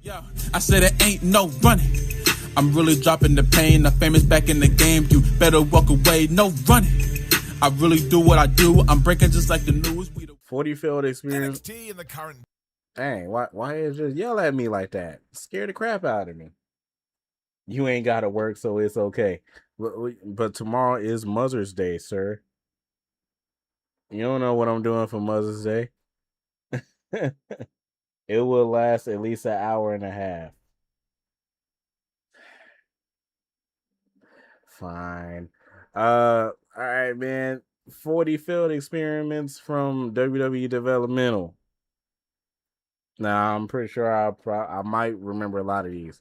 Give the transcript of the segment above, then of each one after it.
Yeah, I said it ain't no running. I'm really dropping the pain. The fame is back in the game. You better walk away. No running. I really do what I do. I'm breaking just like the news. 40 field experience. NXT in the current. Dang, why is just yell at me like that? Scare the crap out of me. You ain't got to work, so it's okay. But tomorrow is Mother's Day, sir. You don't know what I'm doing for Mother's Day. It will last at least an hour and a half. Fine. All right, man. 40 field experiments from WWE Developmental. Now, I'm pretty sure I might remember a lot of these.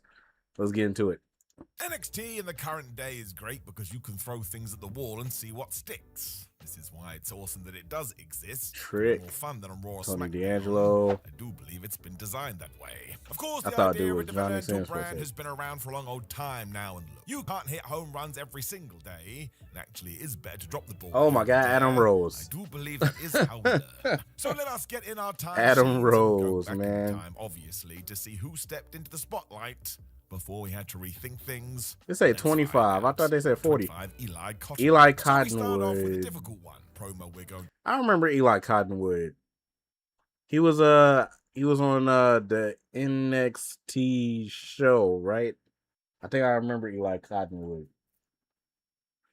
Let's get into it. NXT in the current day is great because you can throw things at the wall and see what sticks. This is why it's awesome that it does exist. Trick. More fun than a Raw Tony SmackDown. D'Angelo. I do believe it's been designed that way. Of course, I the thought idea dude of a was Johnny developmental Sins brand has been around for a long old time now, and look, you can't hit home runs every single day. And actually, it is better to drop the ball. Oh my God, Adam Rose. I do believe that is how we learn. So let us get in our time. Adam Rose, man. In time, obviously, to see who stepped into the spotlight before we had to rethink things. They say 25. I thought they said 40. Eli Cottonwood. Eli So we start off with a Cottonwood. difficult one. Promo we're going. I remember Eli Cottonwood. He was on the NXT show, right? I think I remember Eli Cottonwood.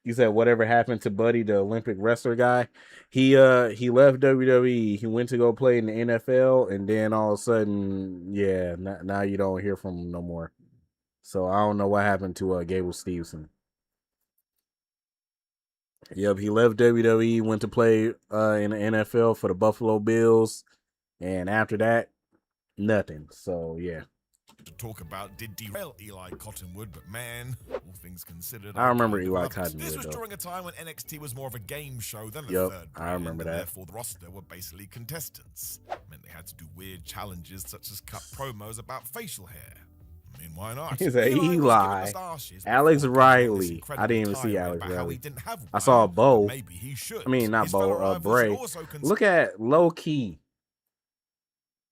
You said whatever happened to Buddy, the Olympic wrestler guy. He left WWE. He went to go play in the NFL, and then all of a sudden, yeah, now you don't hear from him no more. So I don't know what happened to Gable Steveson. Yep, he left WWE, went to play in the NFL for the Buffalo Bills, and after that, nothing. So yeah, to talk about did derail Eli Cottonwood, but man, all things considered, I remember Eli This Cottonwood was though. during a time when NXT was more of a game show than a Yep, third brand, I remember and that. therefore the roster were basically contestants. It meant they had to do weird challenges such as cut promos about facial hair. I mean, why not? He's a was given Eli. moustaches Alex before going on this Riley. incredible I didn't even see tirade Alex about how Riley. he didn't have I saw one, Bo. but maybe he should. I mean, not His Bo, fellow rivals Bray. also Look at low key.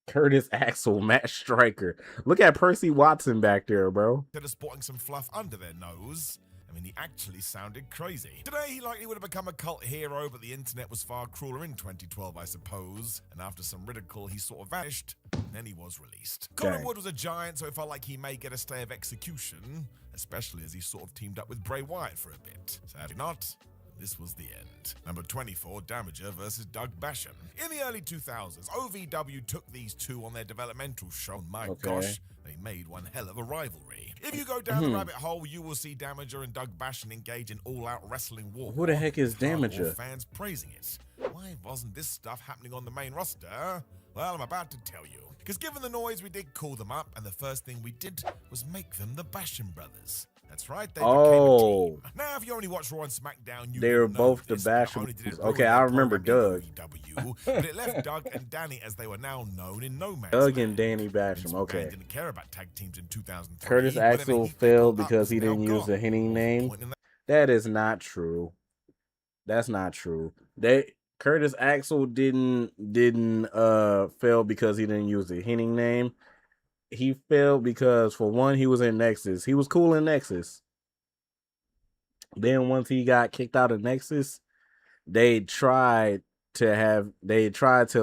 Curtis Axel, Matt Striker. Look at Percy Watson back there, bro. Instead of sporting some fluff under their nose, I mean, he actually sounded crazy. Today, he likely would have become a cult hero, but the internet was far crueler in 2012, I suppose. And after some ridicule, he sort of vanished, and then he was released. Colin Wood was a giant, so it felt like he may get a stay of execution, especially as he sort of teamed up with Bray Wyatt for a bit. Sadly not. This was the end. Number 24, Damager versus Doug Basham. In the early 2000s, OVW took these two on their developmental show. My gosh, they made one hell of a rivalry. If you go down the rabbit hole, you will see Damager and Doug Basham engage in all-out wrestling war. Who the heck is with hardcore Damager? fans praising it. Why wasn't this stuff happening on the main roster? Well, I'm about to tell you. Because given the noise, we did call them up, and the first thing we did was make them the Basham Brothers. That's right, they became a team. Now, if you only watch Raw and SmackDown, you They were know both the this. Not Basham only did it Brothers. Okay, ruin I their remember program in Doug. WW, but it left Doug and Danny, as they were now known, in no man's Doug land. and Danny Vince Basham. McMahon Okay. didn't care about tag teams in 2003. Curtis Whatever Axel heat they failed pulled up because was he now didn't use gone. the hitting What was the name. point in that? That is not true. That's not true. Curtis Axel didn't fail because he didn't use the hitting name. He failed because, for one, he was in Nexus. He was cool in Nexus. Then once he got kicked out of Nexus, they tried to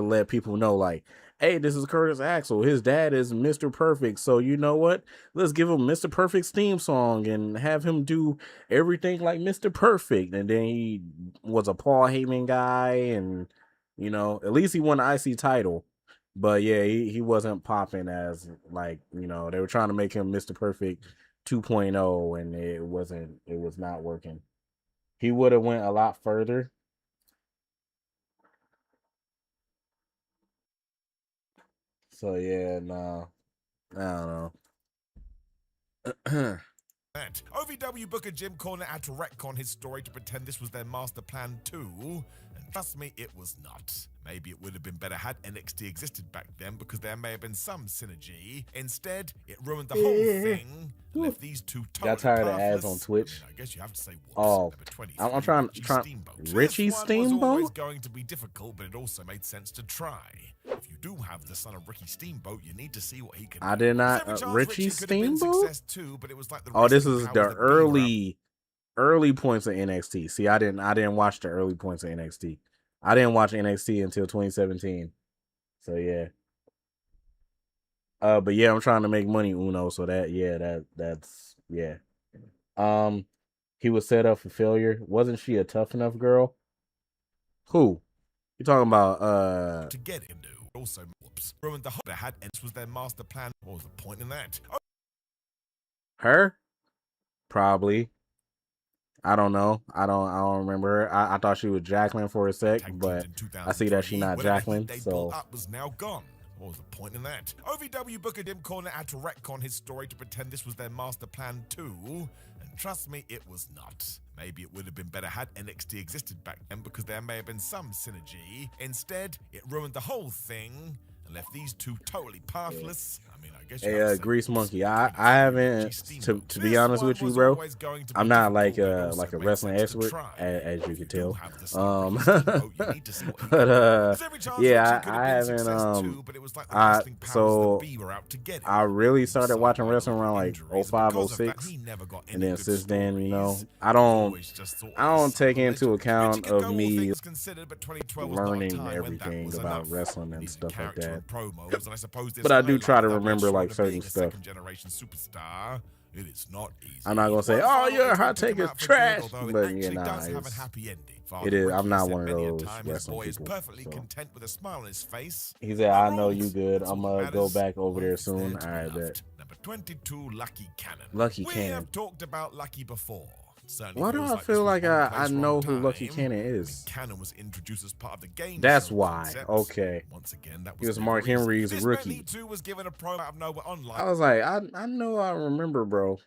let people know, like, hey, this is Curtis Axel. His dad is Mr. Perfect. So you know what? Let's give him Mr. Perfect's theme song and have him do everything like Mr. Perfect. And then he was a Paul Heyman guy, and you know, at least he won the IC title. But yeah, he wasn't popping as, like, you know, they were trying to make him Mr. Perfect 2.0, and it was not working. He would have went a lot further. So yeah, no, I don't know. OVW booker Jim Cornette had to retcon his story to pretend this was their master plan too, and trust me, it was not. Maybe it would have been better had NXT existed back then, because there may have been some synergy. Instead, it ruined the whole thing. Left these two totally Got tired of ads pathless. on Twitch. I guess you have to say whoops. Oh, Number 23, I'm trying. Steamboat. Richie This one was always Steamboat. going to be difficult, but it also made sense to try. If you do have the son of Ricky Steamboat, you need to see what he can I do. did There's not. every chance Richie Richie could have been Steamboat? success too, but it was like the Oh, this wrestling is powers the that be were out. early points of NXT. See, I didn't watch the early points of NXT. I didn't watch NXT until 2017. So yeah. But yeah, I'm trying to make money, Uno. So that's yeah. He was set up for failure. Wasn't she a tough enough girl? Who? You talking about? To get into. Also, whoops, ruined the whole they had, and this was their master plan. What was the point in that? Oh, Her? Probably. I don't know. I don't remember her. I thought she was Jacqueline for a sec, tag teams but in I see that she's 2003, not whatever Jacqueline. heat they So built up was now gone. What was the point in that? OVW Booker Dim Corner had to retcon his story to pretend this was their master plan too, and trust me, it was not. Maybe it would have been better had NXT existed back then because there may have been some synergy. Instead, it ruined the whole thing and left these two totally pathless. I mean, I guess you have to hey, say Grease it was Monkey, I haven't to be honest with you, bro. I'm not like a wrestling expert, as you can tell. But yeah, I haven't so I really started watching wrestling around like 05, 06, and then since then, you know, I don't take into account of me learning everything about wrestling and stuff like that. But I do try to remember like certain stuff. Superstar. It is not easy. I'm not gonna say, "Oh, your hot take is trash," but yeah, nah, it is. I'm not one of those wrestling people. Perfectly So. content with a smile on his face. He said, "I know you good. I'm gonna go back over there soon." All right, bet. Number 22, Lucky Cannon. Lucky We Cannon. have talked about Lucky before. Why do I feel like I know who Lucky Cannon is? Cannon was introduced as part of the game. That's why. Okay. Once again, that He was Mark Henry's rookie. Was given a pro out of nowhere online. I was like, I know, I remember, bro.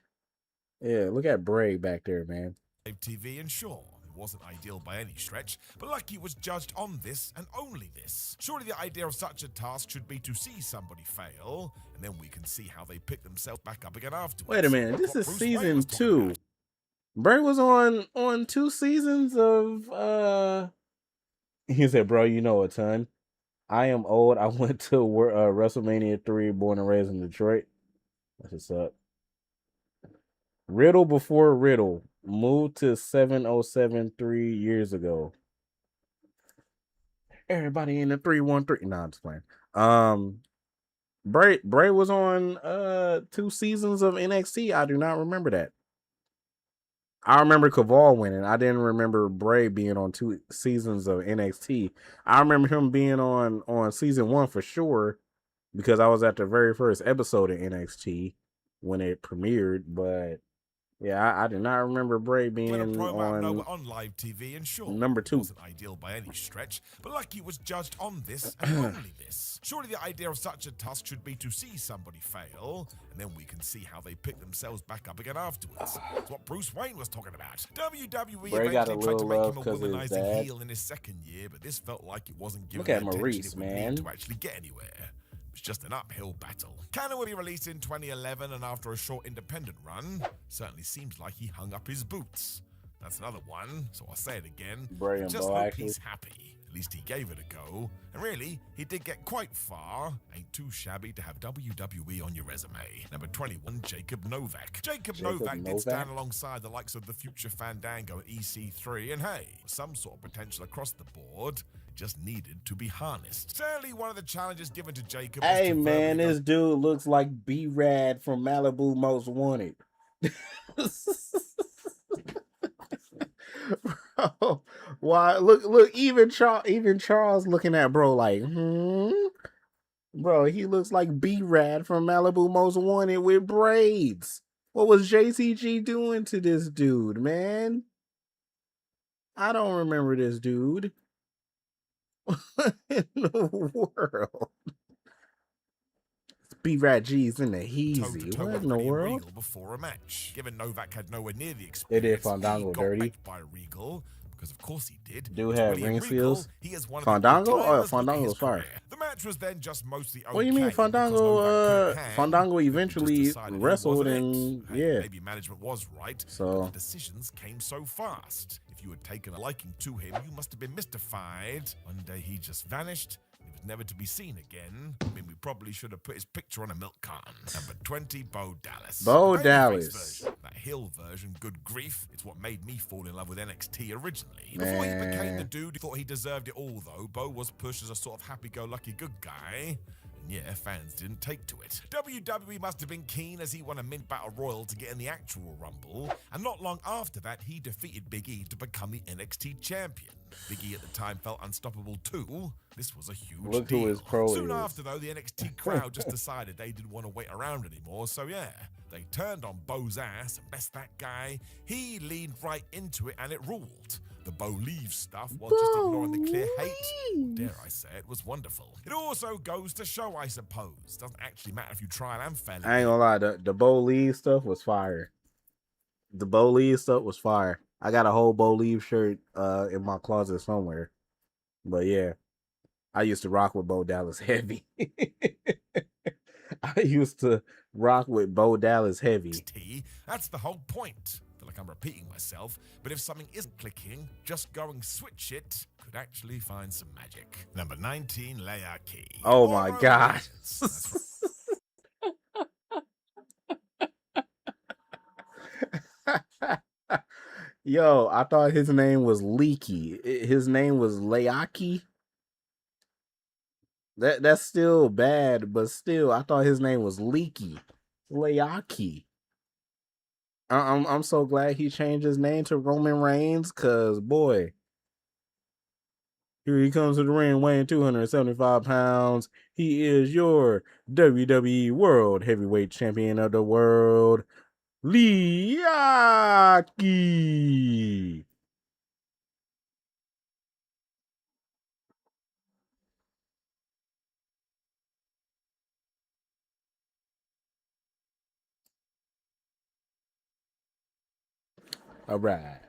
Yeah, look at Bray back there, man. TV, and sure, it wasn't ideal by any stretch, but Lucky was judged on this and only this. Surely the idea of such a task should be to see somebody fail, and then we can see how they pick themselves back up again afterwards. Wait a minute, this is season 2. Bray was on 2 seasons of He said, "Bro, you know a ton. I am old. I went to WrestleMania 3, born and raised in Detroit." That's what's up. Riddle before Riddle moved to 707 3 years ago. Everybody in the 313. Nah, I'm just playing. Bray was on 2 seasons of NXT. I do not remember that. I remember Caval winning. I didn't remember Bray being on 2 seasons of NXT. I remember him being on season 1 for sure because I was at the very first episode of NXT when it premiered. But yeah, I did not remember Bray being on live TV, and sure, number 2. Wasn't ideal by any stretch, but Lucky was judged on this and only this. Surely the idea of such a task should be to see somebody fail, and then we can see how they pick themselves back up again afterwards. That's what Bruce Wayne was talking about. WWE Bray got a eventually tried to little make love him a 'cause his womanizing dad. heel in his second year, but this felt like it wasn't giving Look at the attention Maurice, it would man. need to actually get anywhere. It's just an uphill battle. Cannon will be released in 2011, and after a short independent run, certainly seems like he hung up his boots. That's another one, so I'll say it again. Bray and Just Bo, hope actually. he's happy. At least he gave it a go. And really, he did get quite far. Ain't too shabby to have WWE on your resume. Number 21, Jacob Novak. Jacob Novak did stand alongside the likes of the Future Fandango at EC3, and hey, some sort of potential across the board. Just needed to be harnessed. Sadly, one of the challenges given to Jacob was Hey to man, verbally this dude looks like B-Rad from Malibu Most Wanted. Bro, why? Look, even Charles looking at bro like, bro, he looks like B-Rad from Malibu Most Wanted with braids. What was JCG doing to this dude, man? I don't remember this dude. What in the world? B-Rad G's in the heezy. What in the world? Regal before a match. Given Novak had nowhere near the They experience, did Fandango he got dirty. wrecked by Regal, because of course he did. Dude To had William ring Regal, seals. he is one of Fandango? the Oh, all-timers. Look at Fandango's his fire. career. The match was then just mostly okay. What do you mean because Fandango? Novak couldn't hang, Fandango he just eventually decided he wrestled wasn't and it. Hey, yeah. maybe management was right, So- but the decisions came so fast. If you had taken a liking to him, you must have been mystified. One day he just vanished. It was never to be seen again. I mean, we probably should have put his picture on a milk carton. Number 20, Bo Dallas. Bo The babyface Dallas. version. That heel version, good grief, it's what made me fall in love with NXT originally. Before he became the dude who thought he deserved it all, though, Bo was pushed as a sort of happy-go-lucky good guy. Yeah, fans didn't take to it. WWE must have been keen as he won a Mint Battle Royal to get in the actual Rumble, and not long after that, he defeated Big E to become the NXT champion. Big E at the time felt unstoppable too. This was a huge Look deal. who his pro Soon is. after, though, the NXT crowd just decided they didn't want to wait around anymore, so yeah, they turned on Bo's ass, and best that guy, he leaned right into it and it ruled. The Bo leaves stuff while just ignoring the clear hate. Dare I say it was wonderful. It also goes to show, I suppose. Doesn't actually matter if you try and fail. I ain't gonna lie, the Bo Lee stuff was fire. The Bo Lee stuff was fire. I got a whole Bo Lee shirt in my closet somewhere. But yeah, I used to rock with Bo Dallas heavy. I used to rock with Bo Dallas heavy. That's the whole point. I feel like I'm repeating myself, but if something isn't clicking, just going switch it could actually find some magic. Number 19, Leia. Oh my God. Yo, I thought his name was Leaky. His name was Leaki. That's still bad, but still, I thought his name was Leaky. Leaki. I'm so glad he changed his name to Roman Reigns, cause boy, here he comes to the ring weighing 275 pounds. He is your WWE World Heavyweight Champion of the World, Leaki. All right.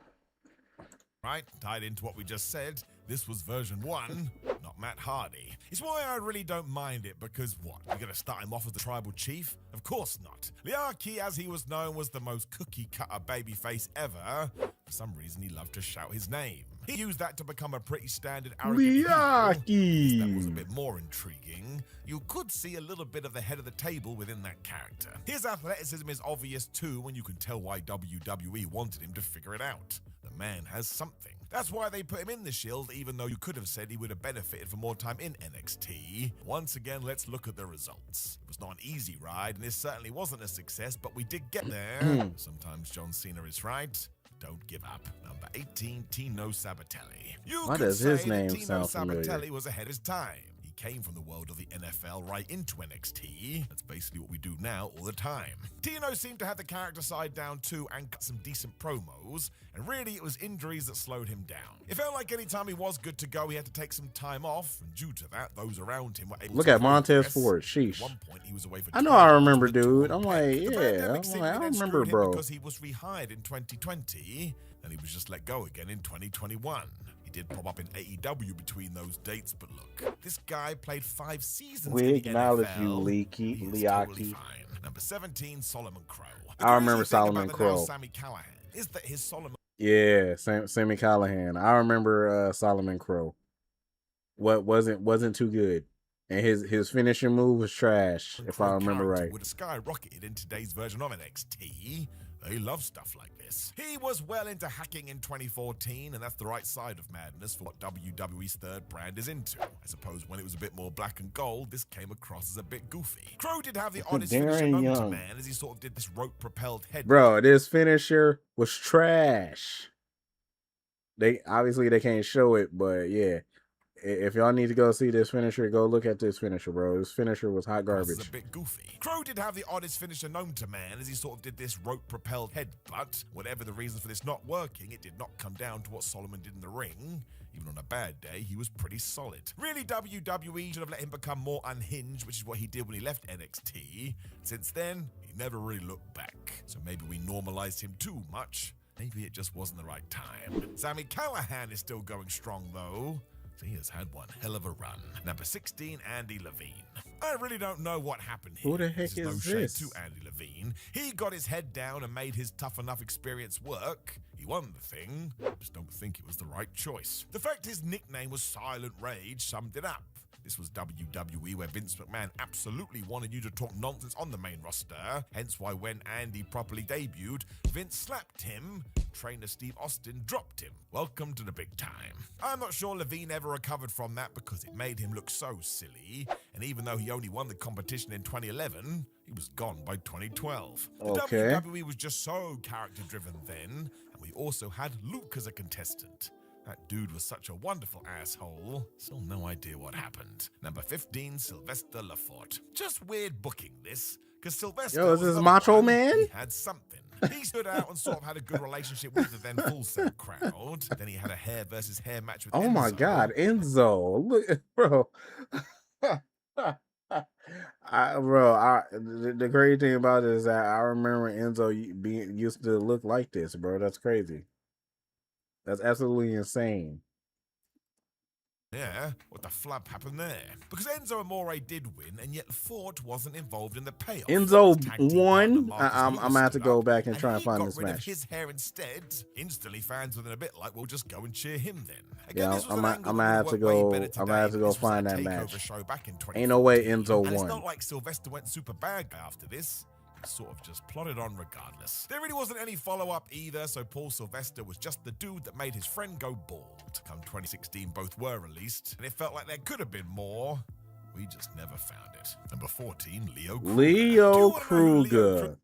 Right, tied into what we just said, this was version 1, not Matt Hardy. It's why I really don't mind it, because what, you're gonna start him off as the tribal chief? Of course not. Leaki, as he was known, was the most cookie-cutter babyface ever. For some reason, he loved to shout his name. He used that to become a pretty standard arrogant heel. Leaki. That was a bit more intriguing. You could see a little bit of the head of the table within that character. His athleticism is obvious too, when you can tell why WWE wanted him to figure it out. The man has something. That's why they put him in the Shield, even though you could have said he would have benefited from more time in NXT. Once again, let's look at the results. It was not an easy ride, and this certainly wasn't a success, but we did get there. Sometimes John Cena is right. Don't give up. Number 18, Tino Sabatelli. Why does his name Tino sound familiar? Sabatelli was ahead of his time. He came from the world of the NFL right into NXT. That's basically what we do now all the time. Tino seemed to have the character side down too and cut some decent promos, and really it was injuries that slowed him down. It felt like any time he was good to go, he had to take some time off, and due to that, those around him were able Look to at Montez progress. Ford. At Sheesh. one point, he was away for I know 12 I remember, months with a dude. torn I'm like, pec. The yeah. pandemic I'm seemingly like, I then remember, screwed him bro. because he was rehired in 2020, and he was just let go again in 2021. He did pop up in AEW between those dates, but look, this guy played 5 seasons We in the acknowledge NFL. you, Leaky, He is Leaki. totally fine. Number 17, Solomon Crow. I remember crazy thing Solomon about the now Crow. Sami Callihan is that his Solomon Yeah, Sammy Callahan. I remember Solomon Crow. What wasn't too good, and his finishing move was trash, if I remember character right. would have skyrocketed in today's version of NXT. They love stuff like this. He was well into hacking in 2014, and that's the right side of madness for what WWE's third brand is into. I suppose when it was a bit more black and gold, this came across as a bit goofy. Crow did have the oddest finisher Darren known to Young. man, as he sort of did this rope-propelled head. Bro, this finisher was trash. They obviously they can't show it, but yeah. If y'all need to go see this finisher, go look at this finisher, bro. This finisher was hot This is garbage. a bit goofy. Crow did have the oddest finisher known to man, as he sort of did this rope-propelled headbutt. Whatever the reason for this not working, it did not come down to what Solomon did in the ring. Even on a bad day, he was pretty solid. Really, WWE should have let him become more unhinged, which is what he did when he left NXT. Since then, he never really looked back. So maybe we normalized him too much. Maybe it just wasn't the right time. Sami Callihan is still going strong, though. He has had one hell of a run. Number 16, Andy Levine. I really don't know what happened here. Who the heck This is no this? shade to Andy Levine. He got his head down and made his tough enough experience work. He won the thing. I just don't think it was the right choice. The fact his nickname was Silent Rage summed it up. This was WWE, where Vince McMahon absolutely wanted you to talk nonsense on the main roster, hence why when Andy properly debuted, Vince slapped him, trainer Steve Austin dropped him. Welcome to the big time. I'm not sure Levine ever recovered from that because it made him look so silly, and even though he only won the competition in 2011, he was gone by 2012. Okay. The WWE was just so character-driven then, and we also had Luke as a contestant. That dude was such a wonderful asshole. Still no idea what happened. Number 15, Sylvester Lafort. Just weird booking this, because Sylvester Yo, is was this the Macho one Man? He had something. He stood out and sort of had a good relationship with the then Full Sail crowd. Then he had a hair versus hair match with Oh my Enzo. God, Enzo! Look, bro. The crazy thing about it is that I remember Enzo being used to look like this, bro. That's crazy. That's absolutely insane. Yeah, what the flub happened there? Because Enzo Amore did win, and yet Ford wasn't involved in the payoff. Enzo His tag team won. partner, Marcus I'm Lewis, gonna have to stood go up, back and try and he find got this rid of match. his hair instead. Instantly, fans within a bit like, we'll just go and cheer him then. Yeah, this was I'm an angle gonna that have to would work way go. better I'm today, gonna have to but go this was find a that takeover match. show back in Ain't no way 2014, Enzo and it's won. not like Sylvester went super bad after this. He sort of just plodded on regardless. There really wasn't any follow-up either, so Paul Sylvester was just the dude that made his friend go bald. Come 2016, both were released, and it felt like there could have been more. We just never found it. Number 14, Leo Kruger. Leo Kruger.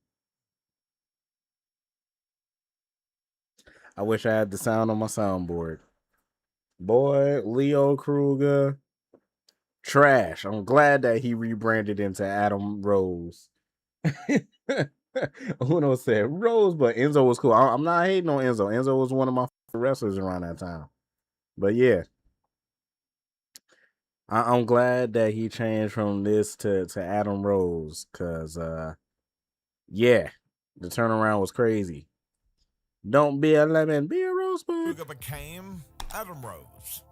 I wish I had the sound on my soundboard. Boy, Leo Kruger. Trash. I'm glad that he rebranded into Adam Rose. Uno said Rose, but Enzo was cool. I'm not hating on Enzo. Enzo was one of my wrestlers around that time. But yeah, I'm glad that he changed from this to Adam Rose, because yeah, the turnaround was crazy. Don't be a lemon, be a rosebud. Kruger became Adam Rose.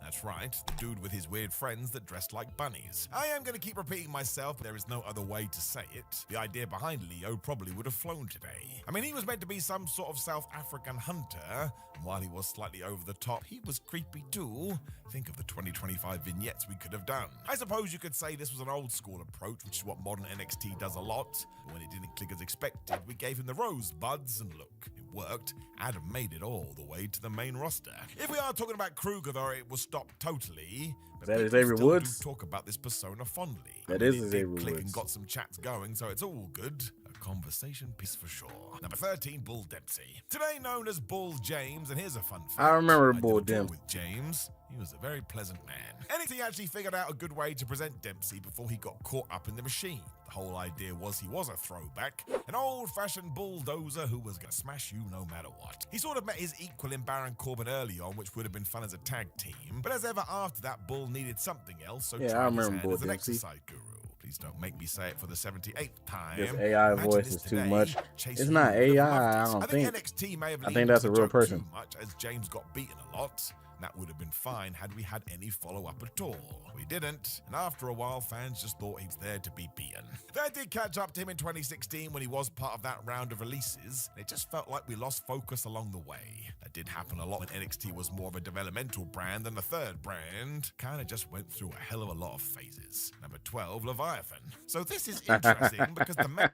That's right, the dude with his weird friends that dressed like bunnies. I am going to keep repeating myself, but there is no other way to say it. The idea behind Leo probably would have flown today. I mean, he was meant to be some sort of South African hunter, and while he was slightly over the top, he was creepy too. Think of the 2025 vignettes we could have done. I suppose you could say this was an old school approach, which is what modern NXT does a lot. But when it didn't click as expected, we gave him the rosebuds, and look, it worked. Adam made it all the way to the main roster. If we are talking about Kruger, though, it was stopped totally. But That is people Avery still Woods? do talk about this persona fondly. That I mean, is it did Avery click Woods. and got some chats going, so it's all good. A conversation piece for sure. Number 13, Bull Dempsey. Today known as Bull James, and here's a fun fact. I remember did Bull a tour Dempsey. with James. He was a very pleasant man. NXT actually figured out a good way to present Dempsey before he got caught up in the machine. The whole idea was he was a throwback, an old-fashioned bulldozer who was gonna smash you no matter what. He sort of met his equal in Baron Corbin early on, which would have been fun as a tag team, but as ever after that, Bull needed something else, so Yeah, I tried his remember hand Bull as an Dempsey. exercise guru. Please don't make me say it for the 78th time. This AI Imagine voice this is too today. much. Chase It's not Uso would have AI, loved it. I don't think. NXT may have I think leaned that's into a real the joke person. too much, as James got beaten a lot. That would have been fine had we had any follow-up at all. We didn't, and after a while, fans just thought he was there to be beaten. That did catch up to him in 2016 when he was part of that round of releases, and it just felt like we lost focus along the way. That did happen a lot when NXT was more of a developmental brand than the third brand. Kinda just went through a hell of a lot of phases. Number 12, Leviathan. So this is interesting because the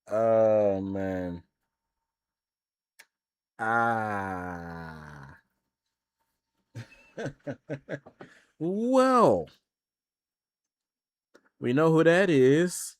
Oh man. Ah. Well, we know who that is.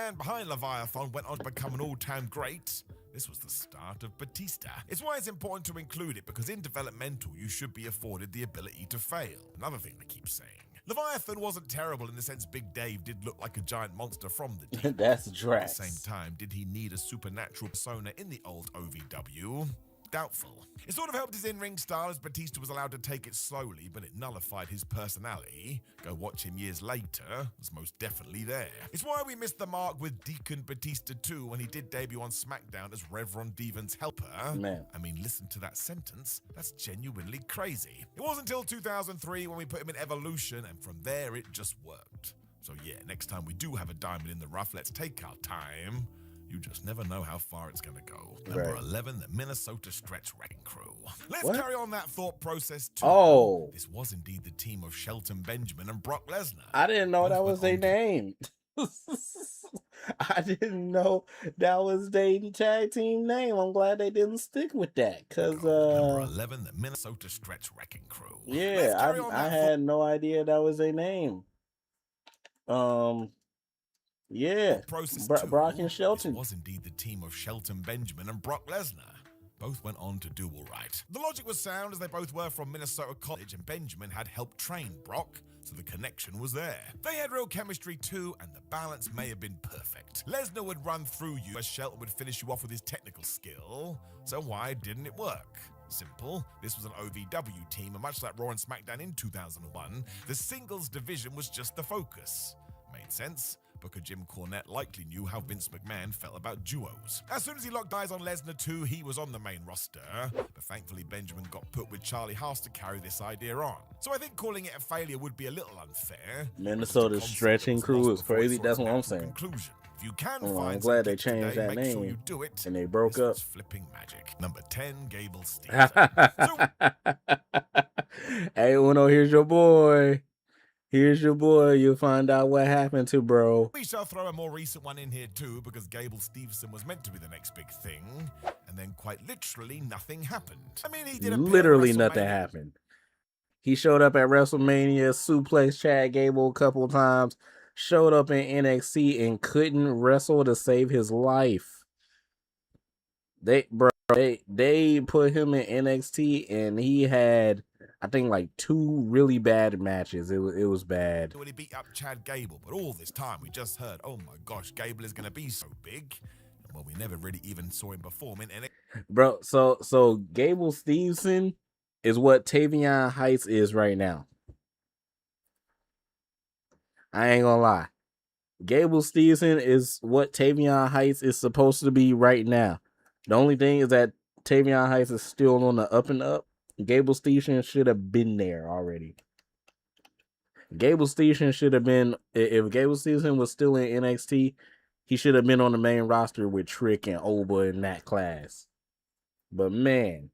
man behind Leviathan went on to become an all-time great. This was the start of Batista. It's why it's important to include it, because in developmental, you should be afforded the ability to fail. Another thing I keep saying. Leviathan wasn't terrible in the sense Big Dave did look like a giant monster from the deep. That's At the Drax. same time, did he need a supernatural persona in the old OVW? doubtful. It sort of helped his in-ring style as Batista was allowed to take it slowly, but it nullified his personality. Go watch him years later, was most definitely there. It's why we missed the mark with Deacon Batista 2 when he did debut on SmackDown as Reverend Devon's helper. Man. I mean, listen to that sentence. That's genuinely crazy. It wasn't until 2003 when we put him in Evolution, and from there it just worked. So yeah, next time we do have a diamond in the rough, let's take our time. You just never know how far it's going to go. Number 11, the Minnesota Stretch Wrecking Crew. Let's carry on that thought process too. Oh. This was indeed the team of Shelton Benjamin and Brock Lesnar. I didn't know that was their name. I didn't know that was their tag team name. I'm glad they didn't stick with that. Because, Number 11, the Minnesota Stretch Wrecking Crew. Yeah, I had no idea that was their name. Yeah, Brock and Shelton. This was indeed the team of Shelton Benjamin and Brock Lesnar. Both went on to do all right. The logic was sound as they both were from Minnesota College and Benjamin had helped train Brock, so the connection was there. They had real chemistry too, and the balance may have been perfect. Lesnar would run through you as Shelton would finish you off with his technical skill, so why didn't it work? Simple. This was an OVW team, and much like Raw and SmackDown in 2001, the singles division was just the focus. Made sense. Booker Jim Cornette likely knew how Vince McMahon felt about duos. As soon as he locked eyes on Lesnar 2, he was on the main roster, but thankfully Benjamin got put with Charlie Haas to carry this idea on. So I think calling it a failure would be a little unfair. Minnesota's Stretching Crew is crazy, that's what I'm saying. Conclusion. If you can I'm glad they changed that name, sure you do it. And they broke up. Flipping magic. Number 10, Gable Steveson. Hey, Uno, here's your boy. Here's your boy. You'll find out what happened to bro. We shall throw a more recent one in here too, because Gable Steveson was meant to be the next big thing, and then quite literally nothing happened. I mean, he did literally nothing happened. He showed up at WrestleMania, suplexed Chad Gable a couple times, showed up in NXT and couldn't wrestle to save his life. They put him in NXT and he had, I think, like 2 really bad matches. It was bad. When he beat up Chad Gable, but all this time we just heard, oh my gosh, Gable is going to be so big. Well, we never really even saw him perform in NXT. Bro, so Gable Steveson is what Tavion Heights is right now. I ain't gonna lie. Gable Steveson is what Tavion Heights is supposed to be right now. The only thing is that Tavion Heights is still on the up and up. Gable Steveson should have been there already. Gable Steveson should have been, if Gable Steveson was still in NXT, he should have been on the main roster with Trick and Oba in that class. But man.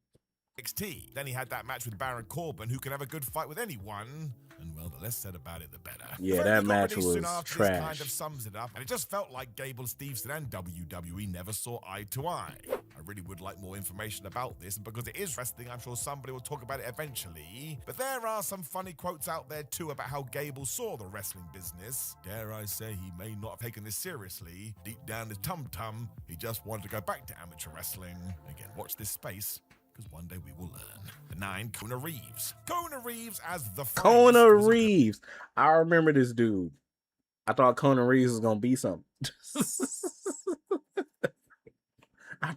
NXT. Then he had that match with Baron Corbin, who can have a good fight with anyone. And well, the less said about it, the better. Yeah, that match was trash. Kind of sums it up, and it just felt like Gable Steveson and WWE never saw eye to eye. I really would like more information about this, and because it is wrestling, I'm sure somebody will talk about it eventually. But there are some funny quotes out there too about how Gable saw the wrestling business. Dare I say he may not have taken this seriously. Deep down his tum-tum, he just wanted to go back to amateur wrestling. Again, watch this space, because one day we will learn. The 9, Kona Reeves. Kona Reeves as the Kona Reeves. I remember this dude. I thought Kona Reeves was gonna be something. I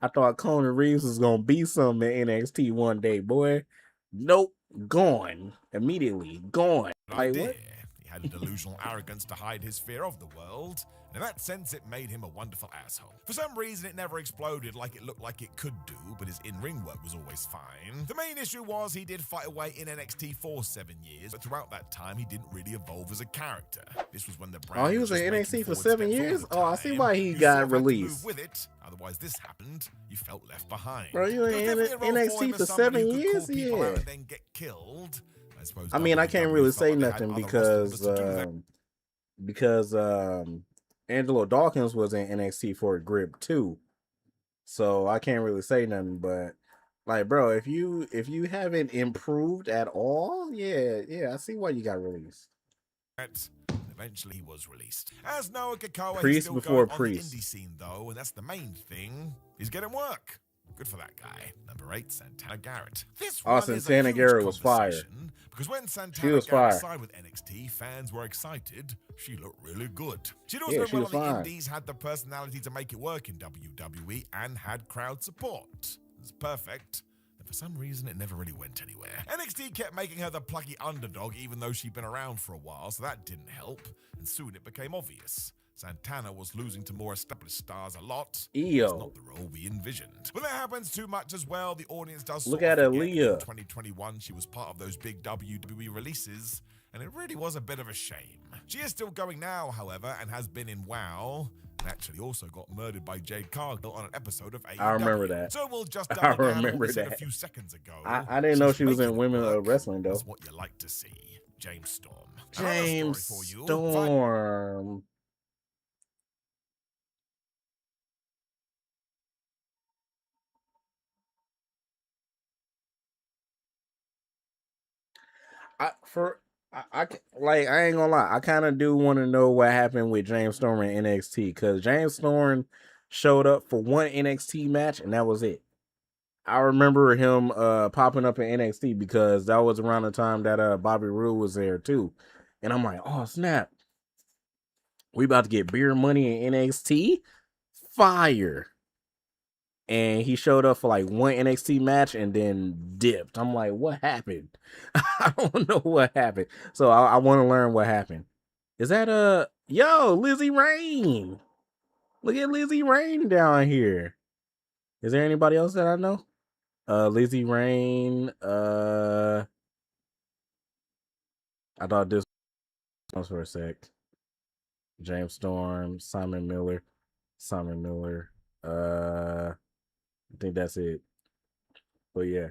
thought Kona Reeves was gonna be something in NXT one day, boy. Nope, gone immediately. Gone. Like, what? He had a delusional arrogance to hide his fear of the world. In that sense, it made him a wonderful asshole. For some reason, it never exploded like it looked like it could do, but his in-ring work was always fine. The main issue was he did fight away in NXT for 7 years, but throughout that time, he didn't really evolve as a character. This was when the brand he was in NXT for 7 years? Oh, I see why he got released. With it. Otherwise, this happened. You felt left behind. Bro, you in NXT for 7 years? Yeah. And then get killed. I mean, I can't really say nothing because Angelo Dawkins was in NXT for a grip too, so I can't really say nothing. But like, bro, if you haven't improved at all, yeah, I see why you got released. Eventually, he was released. As Noah Kakawa, Priest still before going Priest. On the indie scene though, and that's the main thing. He's getting work. Good for that guy. Number 8, Santana Garrett. This Santana Garrett was fire. Because when Santana Garrett signed with NXT, fans were excited. She looked really good. She'd also done well on the indies, had the personality to make it work in WWE, and had crowd support. was perfect, and for some reason it never really went anywhere. NXT kept making her the plucky underdog even though she'd been around for a while, so that didn't help, and soon it became obvious. Santana was losing to more established stars a lot. It's not the role we envisioned. When that happens too much as well, the audience does Look sort at of forget that in Aaliyah. 2021 she was part of those big WWE releases, and it really was a bit of a shame. She is still going now, however, and has been in WoW, and actually also got murdered by Jade Cargill on an episode of AEW. I remember that. So we'll just I double down on what remember we said a that. few seconds ago. I didn't know She's she was in making it Women work. Wrestling, though. That's what you like to see. James Storm. Another James story for you. Storm. I ain't gonna lie. I kind of do want to know what happened with James Storm in NXT, because James Storm showed up for one NXT match and that was it. I remember him popping up in NXT because that was around the time that Bobby Roode was there too, and I'm like, oh snap, we about to get beer money in NXT, fire. And he showed up for like one NXT match and then dipped. I'm like, what happened? I don't know what happened. So I want to learn what happened. Is that yo, Lizzie Rain? Look at Lizzie Rain down here. Is there anybody else that I know? Lizzie Rain. I thought this was for a sec. James Storm, Simon Miller. I think that's it. But yeah,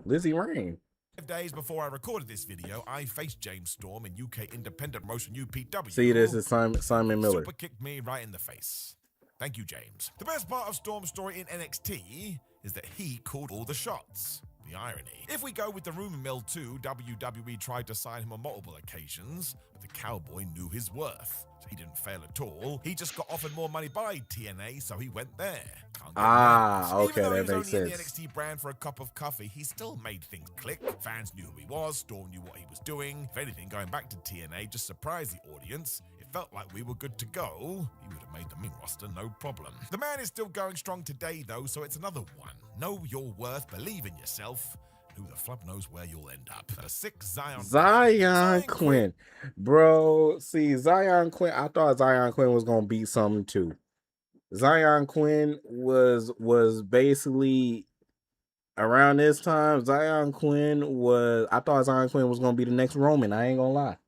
Lizzie Rain. 5 days before I recorded this video, I faced James Storm in UK independent promotion UPW. See, this is Simon Miller. Super kicked me right in the face. Thank you, James. The best part of Storm's story in NXT is that he called all the shots. The irony. If we go with the rumor mill too, WWE tried to sign him on multiple occasions, but the cowboy knew his worth. So he didn't fail at all. He just got offered more money by TNA, so he went there. Okay, Even though that he was makes only sense. in the NXT brand for a cup of coffee, he still made things click. Fans knew who he was, Storm knew what he was doing. If anything, going back to TNA just surprised the audience. It felt like we were good to go. He would have made the main roster, no problem. The man is still going strong today, though, so it's another one. Know your worth, believe in yourself. Who the flub knows where you'll end up. A 6 Zion Quinn. Bro, see, Zion Quinn, I thought Zion Quinn was going to beat something too. Zion Quinn was basically around this time. I thought Zion Quinn was going to be the next Roman. I ain't going to lie.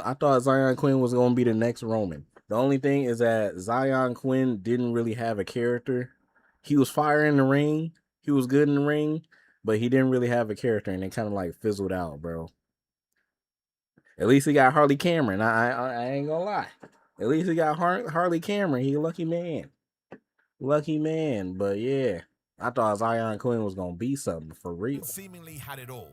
I thought Zion Quinn was going to be the next Roman. The only thing is that Zion Quinn didn't really have a character. He was fire in the ring. He was good in the ring, but he didn't really have a character, and it kind of like fizzled out, bro. At least he got Harley Cameron. I ain't gonna lie. At least he got Harley Cameron. He a lucky man. Lucky man. But yeah, I thought Zion Quinn was gonna be something for real. Seemingly had it all.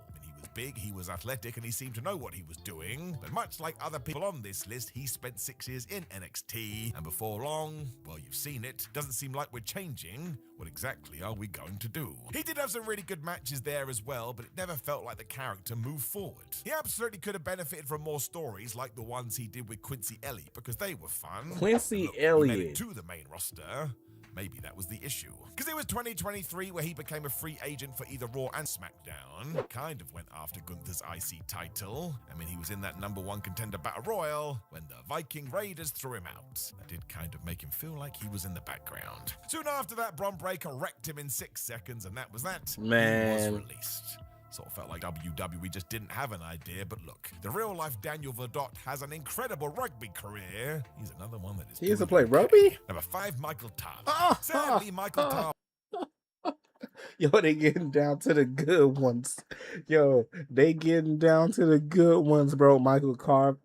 Big, he was athletic, and he seemed to know what he was doing. But much like other people on this list, he spent 6 years in NXT, and before long, well, you've seen it, doesn't seem like we're changing. What exactly are we going to do? He did have some really good matches there as well, but it never felt like the character moved forward. He absolutely could have benefited from more stories like the ones he did with Quincy Elliott, because they were fun. Quincy He made Elliott it to the main roster. Maybe that was the issue. Because it was 2023 where he became a free agent for either Raw and SmackDown. Kind of went after Gunther's IC title. I mean, he was in that #1 contender battle royal when the Viking Raiders threw him out. That did kind of make him feel like he was in the background. Soon after that, Bron Breakker wrecked him in 6 seconds, and that was that. Man. He was released. Sort of felt like WWE just didn't have an idea, but look, the real-life Daniel Verdot has an incredible rugby career. He's another one that is. He used to play rugby? Number 5, Michael Tarver. Sadly, Michael Tarver. Yo, they getting down to the good ones. Yo, they getting down to the good ones, bro. Michael Tarver.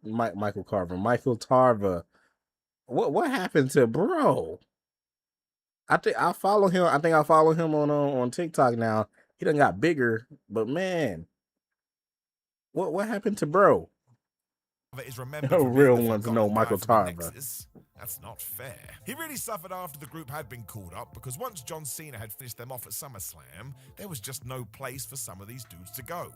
What happened to bro? I think I follow him on TikTok now. He done got bigger, but man, what happened to bro? Is remembered Real ones know Michael Tarver. That's not fair. He really suffered after the group had been called up, because once John Cena had finished them off at SummerSlam, there was just no place for some of these dudes to go.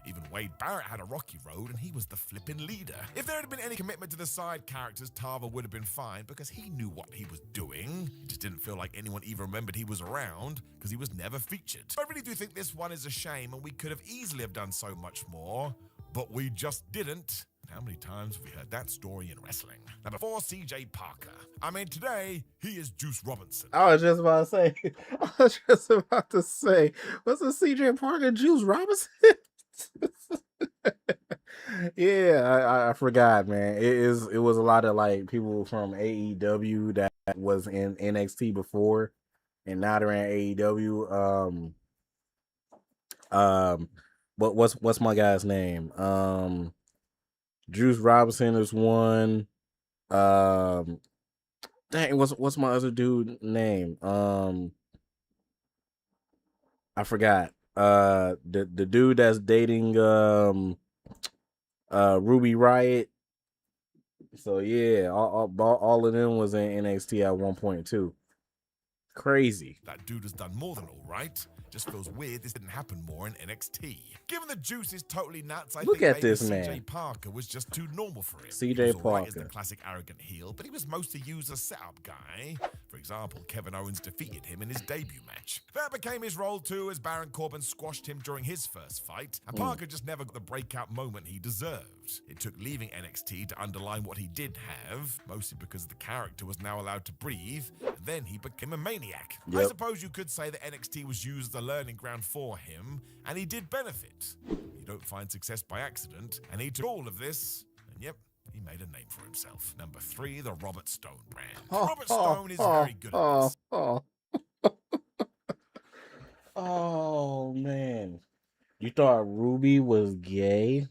Even Wade Barrett had a rocky road, and he was the flippin' leader. If there had been any commitment to the side characters, Tava would have been fine because he knew what he was doing. It just didn't feel like anyone even remembered he was around because he was never featured. I really do think this one is a shame, and we could have easily have done so much more, but we just didn't. How many times have we heard that story in wrestling? Number 4, CJ Parker. I mean, today, he is Juice Robinson. I was just about to say, what's the CJ Parker Juice Robinson? Yeah, I forgot, man. It was a lot of like people from AEW that was in NXT before, and now they're in AEW. But what's my guy's name? Juice Robinson is one. Dang, what's my other dude name? I forgot. The dude that's dating Ruby Riott. So yeah, all of them was in NXT at one point too. Crazy. That dude has done more than all right. Just feels weird this didn't happen more in NXT. Given the Juice is totally nuts, I think at maybe this CJ man. Parker was just too normal for him. CJ He was all right Parker. as the classic arrogant heel, but he was mostly used as a setup guy. For example, Kevin Owens defeated him in his debut match. That became his role too, as Baron Corbin squashed him during his first fight, and Parker just never got the breakout moment he deserved. It took leaving NXT to underline what he did have, mostly because the character was now allowed to breathe, and then he became a maniac. I suppose you could say that NXT was used as a learning ground for him, and he did benefit. You don't find success by accident, and he took all of this, and yep, he made a name for himself. Number 3, the Robert Stone brand. Robert Stone is very good at this. Oh man. You thought Ruby was gay?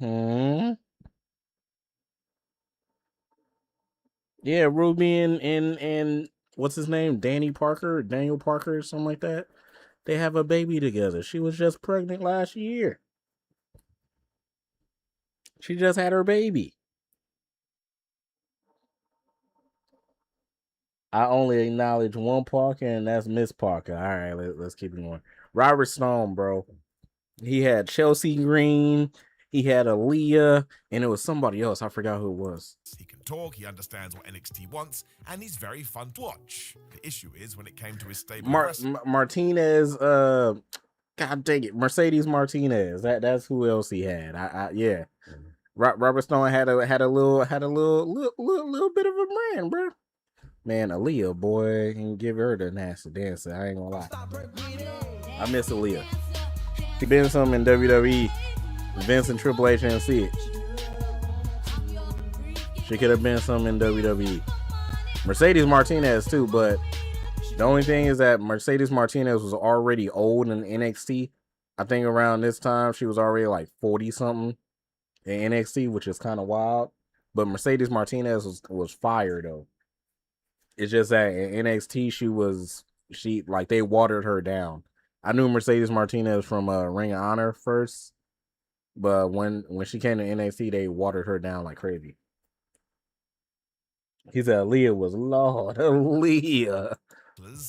Yeah, Ruby and what's his name? Daniel Parker or something like that. They have a baby together. She was just pregnant last year. She just had her baby. I only acknowledge one Parker, and that's Miss Parker. All right, let's keep it going. Robert Stone, bro. He had Chelsea Green. He had Aaliyah, and it was somebody else. I forgot who it was. He can talk, he understands what NXT wants, and he's very fun to watch. The issue is when it came to his stable Martinez, God dang it, Mercedes Martinez. That's who else he had. Yeah. Robert Stone had a little bit of a brand, bro. Man, Aaliyah, boy, can give her the nasty dancer. I ain't gonna lie. I miss Aaliyah. She been some in WWE. Vince and Triple H didn't see it. She could have been some in WWE. Mercedes Martinez too, but the only thing is that Mercedes Martinez was already old in NXT. I think around this time she was already like 40 something in NXT, which is kind of wild. But Mercedes Martinez was fire though. It's just that in NXT she they watered her down. I knew Mercedes Martinez from Ring of Honor first, but when she came to NXT, they watered her down like crazy. He said Aaliyah was Lord. Aaliyah.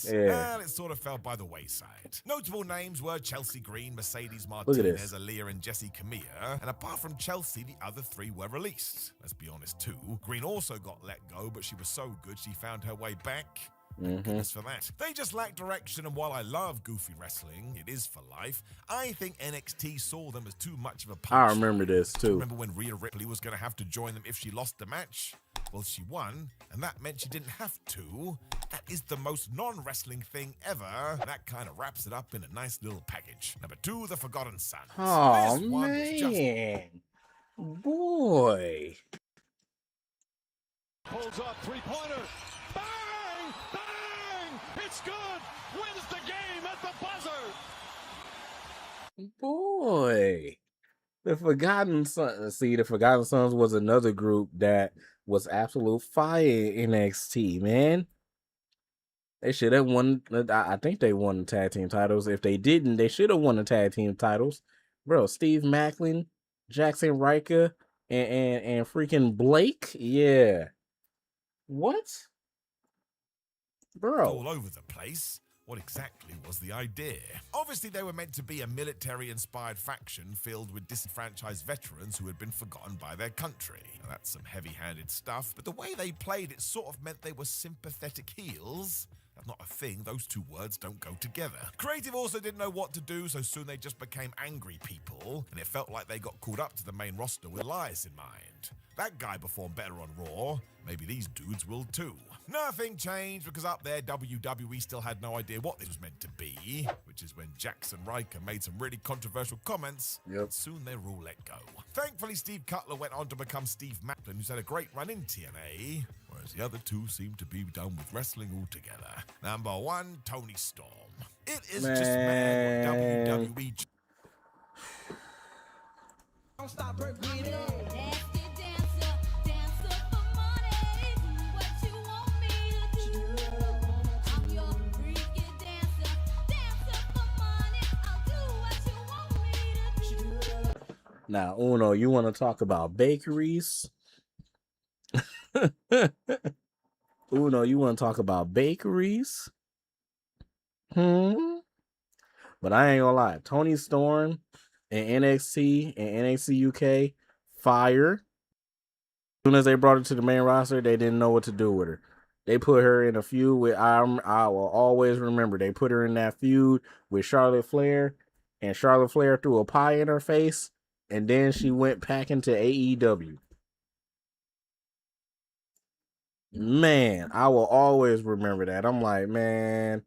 Yeah. And it sort of fell by the wayside. Notable names were Chelsea Green, Mercedes Martinez, Aaliyah, and Jessie Camilla. And apart from Chelsea, the other 3 were released. Let's be honest too. Green also got let go, but she was so good she found her way back. Thank goodness for that. They just lack direction, and while I love goofy wrestling, it is for life, I think NXT saw them as too much of a punch. I remember this too. Remember when Rhea Ripley was going to have to join them if she lost the match? Well, she won, and that meant she didn't have to. That is the most non-wrestling thing ever. That kind of wraps it up in a nice little package. Number 2, the Forgotten Sons. Oh, man. Boy. Pulls up, three-pointer. Bang! Bang! It's good! Wins the game at the buzzer! Boy. The Forgotten Sons. See, the Forgotten Sons was another group that was absolute fire in NXT, man. They should have won. I think they won the tag team titles. If they didn't, they should have won the tag team titles. Bro, Steve Macklin, Jackson Riker, and freaking Blake. Yeah. What? Bro. All over the place. what exactly was the idea? Obviously, they were meant to be a military-inspired faction filled with disenfranchised veterans who had been forgotten by their country. Now, that's some heavy-handed stuff, but the way they played it sort of meant they were sympathetic heels. That's not a thing, those two words don't go together. Creative also didn't know what to do, so soon they just became angry people, and it felt like they got called up to the main roster with lies in mind. That guy performed better on Raw, maybe these dudes will too. Nothing changed because up there WWE still had no idea what this was meant to be, which is when Jackson Riker made some really controversial comments, and soon they were all let go. Thankfully, Steve Cutler went on to become Steve Macklin, who's had a great run in TNA, whereas the other two seem to be done with wrestling altogether. Number 1, Tony Storm. It is just mad what WWE... Don't stop, break it up. Now, Uno, you want to talk about bakeries? Uno, you want to talk about bakeries? But I ain't gonna lie. Tony Storm and NXT and NXT UK, fire. As soon as they brought her to the main roster, they didn't know what to do with her. They put her in a feud with, I will always remember, they put her in that feud with Charlotte Flair, and Charlotte Flair threw a pie in her face, and then she went packing to AEW. Man, I will always remember that. I'm like, man,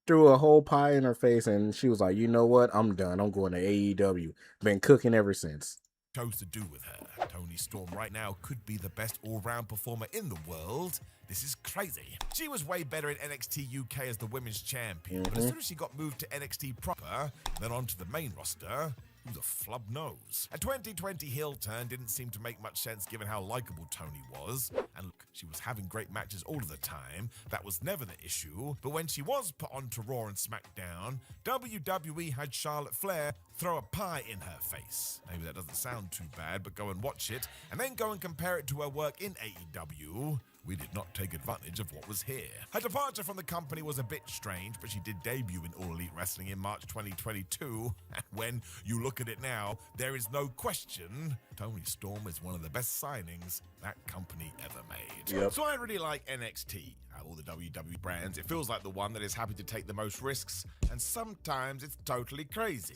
threw a whole pie in her face, and she was like, you know what? I'm done. I'm going to AEW. Been cooking ever since. Chose to do with her. Tony Storm right now could be the best all-round performer in the world. This is crazy. She was way better in NXT UK as the women's champion, but as soon as she got moved to NXT proper, then onto the main roster, who the flub knows? A 2020 heel turn didn't seem to make much sense given how likable Tony was. And look, she was having great matches all of the time. That was never the issue. But when she was put onto Raw and SmackDown, WWE had Charlotte Flair throw a pie in her face. Maybe that doesn't sound too bad, but go and watch it, and then go and compare it to her work in AEW. We did not take advantage of what was here. Her departure from the company was a bit strange, but she did debut in All Elite Wrestling in March 2022. And when you look at it now, there is no question Tony Storm is one of the best signings that company ever made. So I really like NXT. Out of all the WWE brands, it feels like the one that is happy to take the most risks, and sometimes it's totally crazy.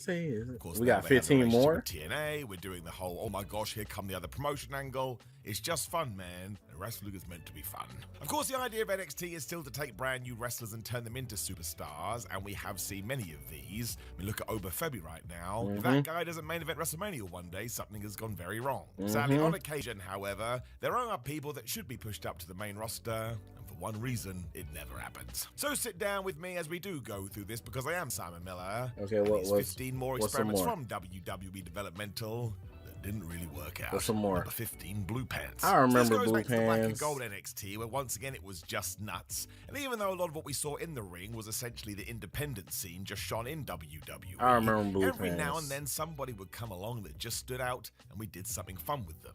Of course, we got 15 more. TNA, we're doing the whole, oh my gosh, here come the other promotion angle. It's just fun, man. And wrestling is meant to be fun. Of course, the idea of NXT is still to take brand new wrestlers and turn them into superstars, and we have seen many of these. I mean, look at Oba Femi right now. If that guy doesn't main event WrestleMania one day, something has gone very wrong. Sadly, on occasion, however, there are people that should be pushed up to the main roster, and for one reason, it never happens. So sit down with me as we do go through this, because I am Simon Miller. Okay, and it's 15 more experiments from WWE Developmental didn't really work out. What's some more? Number 15, Blue Pants. I remember Blue Blue Pants. Black and Pants. Gold NXT, where once again it was just nuts. And even though a lot of what we saw in the ring was essentially the independent scene just shone in WWE, I remember Blue every Pants. now and then somebody would come along that just stood out, and we did something fun with them.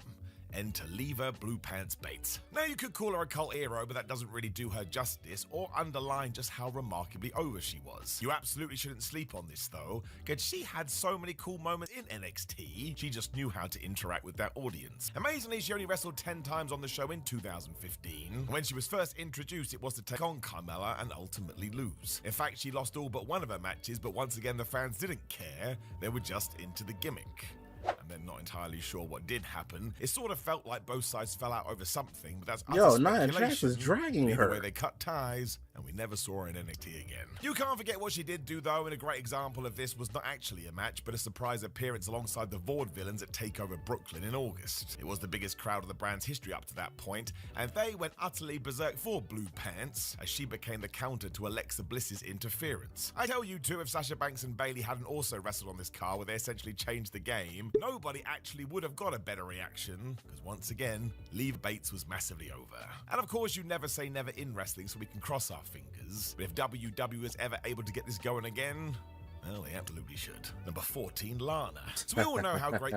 Enter Lever Blue Pants Bates. Now, you could call her a cult hero, but that doesn't really do her justice or underline just how remarkably over she was. You absolutely shouldn't sleep on this, though, because she had so many cool moments in NXT, she just knew how to interact with that audience. Amazingly, she only wrestled 10 times on the show in 2015. When she was first introduced, it was to take on Carmella and ultimately lose. In fact, she lost all but one of her matches, but once again, the fans didn't care. They were just into the gimmick. And they're not entirely sure what did happen. It sort of felt like both sides fell out over something, but that's utter Nia speculation. Jax is dragging Either her. way, they cut ties, and we never saw her in NXT again. You can't forget what she did do, though, and a great example of this was not actually a match, but a surprise appearance alongside the Vaudevillains at TakeOver Brooklyn in August. It was the biggest crowd of the brand's history up to that point, and they went utterly berserk for Blue Pants, as she became the counter to Alexa Bliss's interference. I tell you too, if Sasha Banks and Bayley hadn't also wrestled on this card where they essentially changed the game, nobody actually would have got a better reaction, because once again, Lever Bates was massively over. And of course, you never say never in wrestling, so we can cross our fingers. But if WWE is ever able to get this going again, well, they absolutely should. Number 14, Lana. So we all know how great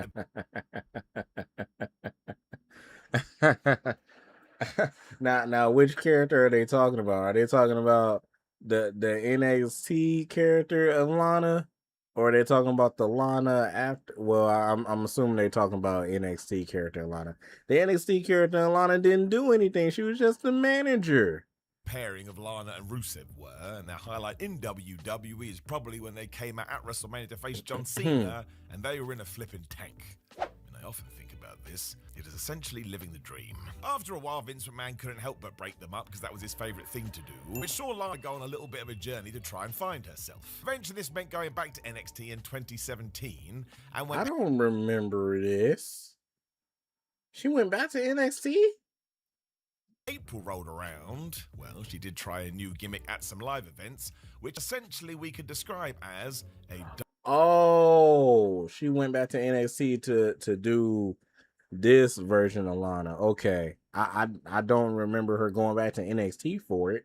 Now, which character are they talking about? Are they talking about the NXT character of Lana, or are they talking about the Lana after? Well, I'm assuming they're talking about NXT character Lana. The NXT character Lana didn't do anything. She was just the manager. Pairing of Lana and Rusev were, and their highlight in WWE is probably when they came out at WrestleMania to face John Cena, and they were in a flipping tank. And I often think about this, it is essentially living the dream. After a while, Vince McMahon couldn't help but break them up because that was his favourite thing to do, which saw Lana go on a little bit of a journey to try and find herself. Eventually, this meant going back to NXT in 2017, and when I don't remember this. She went back to NXT? April rolled around, well, she did try a new gimmick at some live events, which essentially we could describe as a... Oh, she went back to NXT to do this version of Lana. Okay. I don't remember her going back to NXT for it,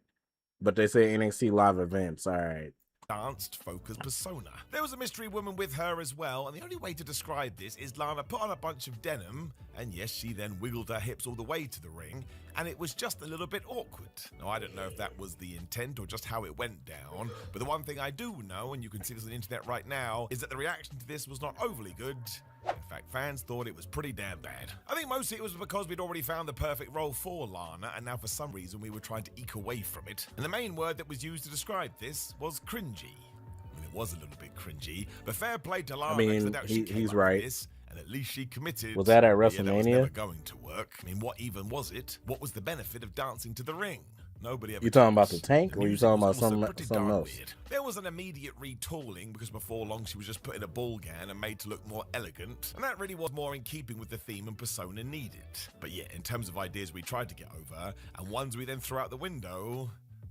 but they say NXT live events. All right. Danced focused persona. There was a mystery woman with her as well, and the only way to describe this is Lana put on a bunch of denim, and yes, she then wiggled her hips all the way to the ring, and it was just a little bit awkward. Now, I don't know if that was the intent or just how it went down, but the one thing I do know, and you can see this on the internet right now, is that the reaction to this was not overly good. In fact, fans thought it was pretty damn bad. I think mostly it was because we'd already found the perfect role for Lana, and now for some reason we were trying to eke away from it. And the main word that was used to describe this was cringy. I mean, it was a little bit cringy, but fair play to Lana. I mean, he's right. This, and at least she committed. Was that at That was WrestleMania? never going to work. I mean, what even was it? What was the benefit of dancing to the ring? Nobody ever. You talking about the knows. tank, The or you music talking was about also something pretty something darn else? weird. There was an immediate retooling because before long she was just put in a ball gown and made to look more elegant, and that really was more in keeping with the theme and persona needed. But yeah, in terms of ideas we tried to get over and ones we then threw out the window,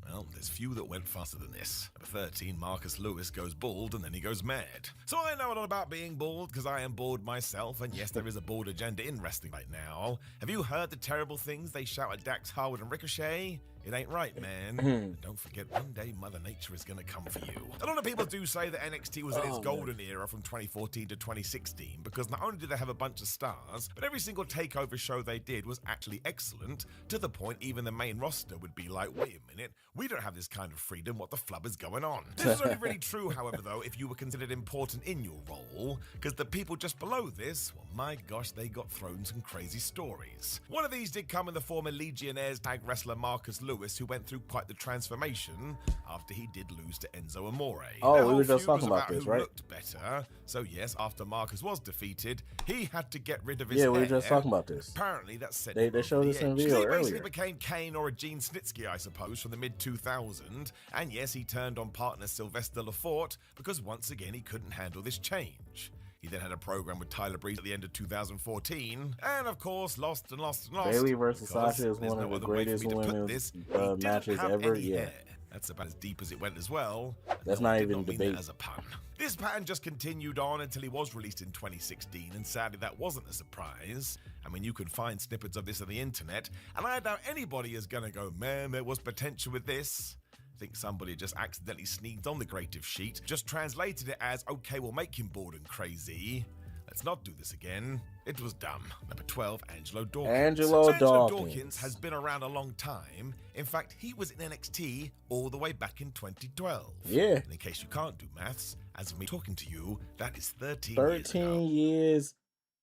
well, there's few that went faster than this. Number 13, Marcus Lewis goes bald and then he goes mad. So I know a lot about being bald because I am bald myself, and yes, there is a bald agenda in wrestling right now. Have you heard the terrible things they shout at Dax Harwood and Ricochet? It ain't right, man. And don't forget, one day Mother Nature is going to come for you. A lot of people do say that NXT was in its golden era from 2014 to 2016 because not only did they have a bunch of stars, but every single takeover show they did was actually excellent, to the point even the main roster would be like, wait a minute, we don't have this kind of freedom, what the flub is going on? This is only really true, however, though, if you were considered important in your role, because the people just below this, well, my gosh, they got thrown some crazy stories. One of these did come in the former Legionnaires tag wrestler Marcus Lewis, who went through quite the transformation after he did lose to Enzo Amore. Oh, Their we whole were just feud was talking about this, who right? looked better. So yes, after Marcus was defeated, he had to get rid of his Yeah, hair. we were just talking about this. Apparently, that set They him over showed the this in edge. video He basically earlier. became Kane or a Gene Snitsky, I suppose, from the mid-2000s. And yes, he turned on partner Sylvester Lafort because once again he couldn't handle this change. He then had a program with Tyler Breeze at the end of 2014, and of course lost and lost and lost. Bayley versus because Sasha is there's one of no the other way for greatest me to put women's this. He didn't matches have ever. any Yeah. hair. That's about as deep as it went as well. and That's no, I not did even not mean debate. that as a pun. This pattern just continued on until he was released in 2016, and sadly that wasn't a surprise. I mean, you can find snippets of this on the internet, and I doubt anybody is gonna go, man, there was potential with this. I think somebody just accidentally sneaked on the creative sheet, just translated it as, okay, we'll make him bored and crazy. Let's not do this again. It was dumb. Number 12, Angelo Dawkins. Angelo Angelo Dawkins. Dawkins has been around a long time. In fact, he was in NXT all the way back in 2012. Yeah. And in case you can't do maths, as of me talking to you, that is 13 years 13 ago. years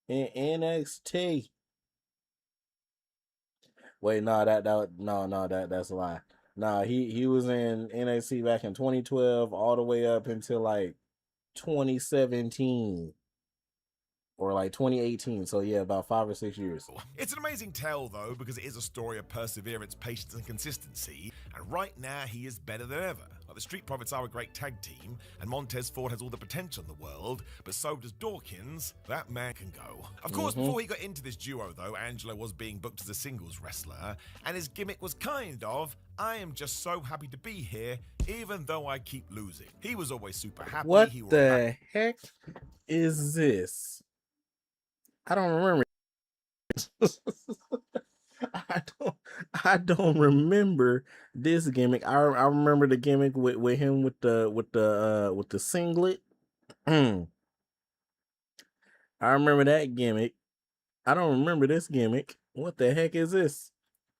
in NXT. Wait, no, that's a lie. Nah, he was in NXT back in 2012 all the way up until like 2017 or like 2018. So yeah, about 5 or 6 years. It's an amazing tale, though, because it is a story of perseverance, patience, and consistency. And right now, he is better than ever. Like, the Street Profits are a great tag team, and Montez Ford has all the potential in the world, but so does Dawkins. That man can go. Of course, before he got into this duo, though, Angelo was being booked as a singles wrestler, and his gimmick was kind of, I am just so happy to be here, even though I keep losing. He was always super happy. What He wore a the heck is this? I don't remember. I don't remember this gimmick. I remember the gimmick with him with the singlet. I remember that gimmick. I don't remember this gimmick. What the heck is this?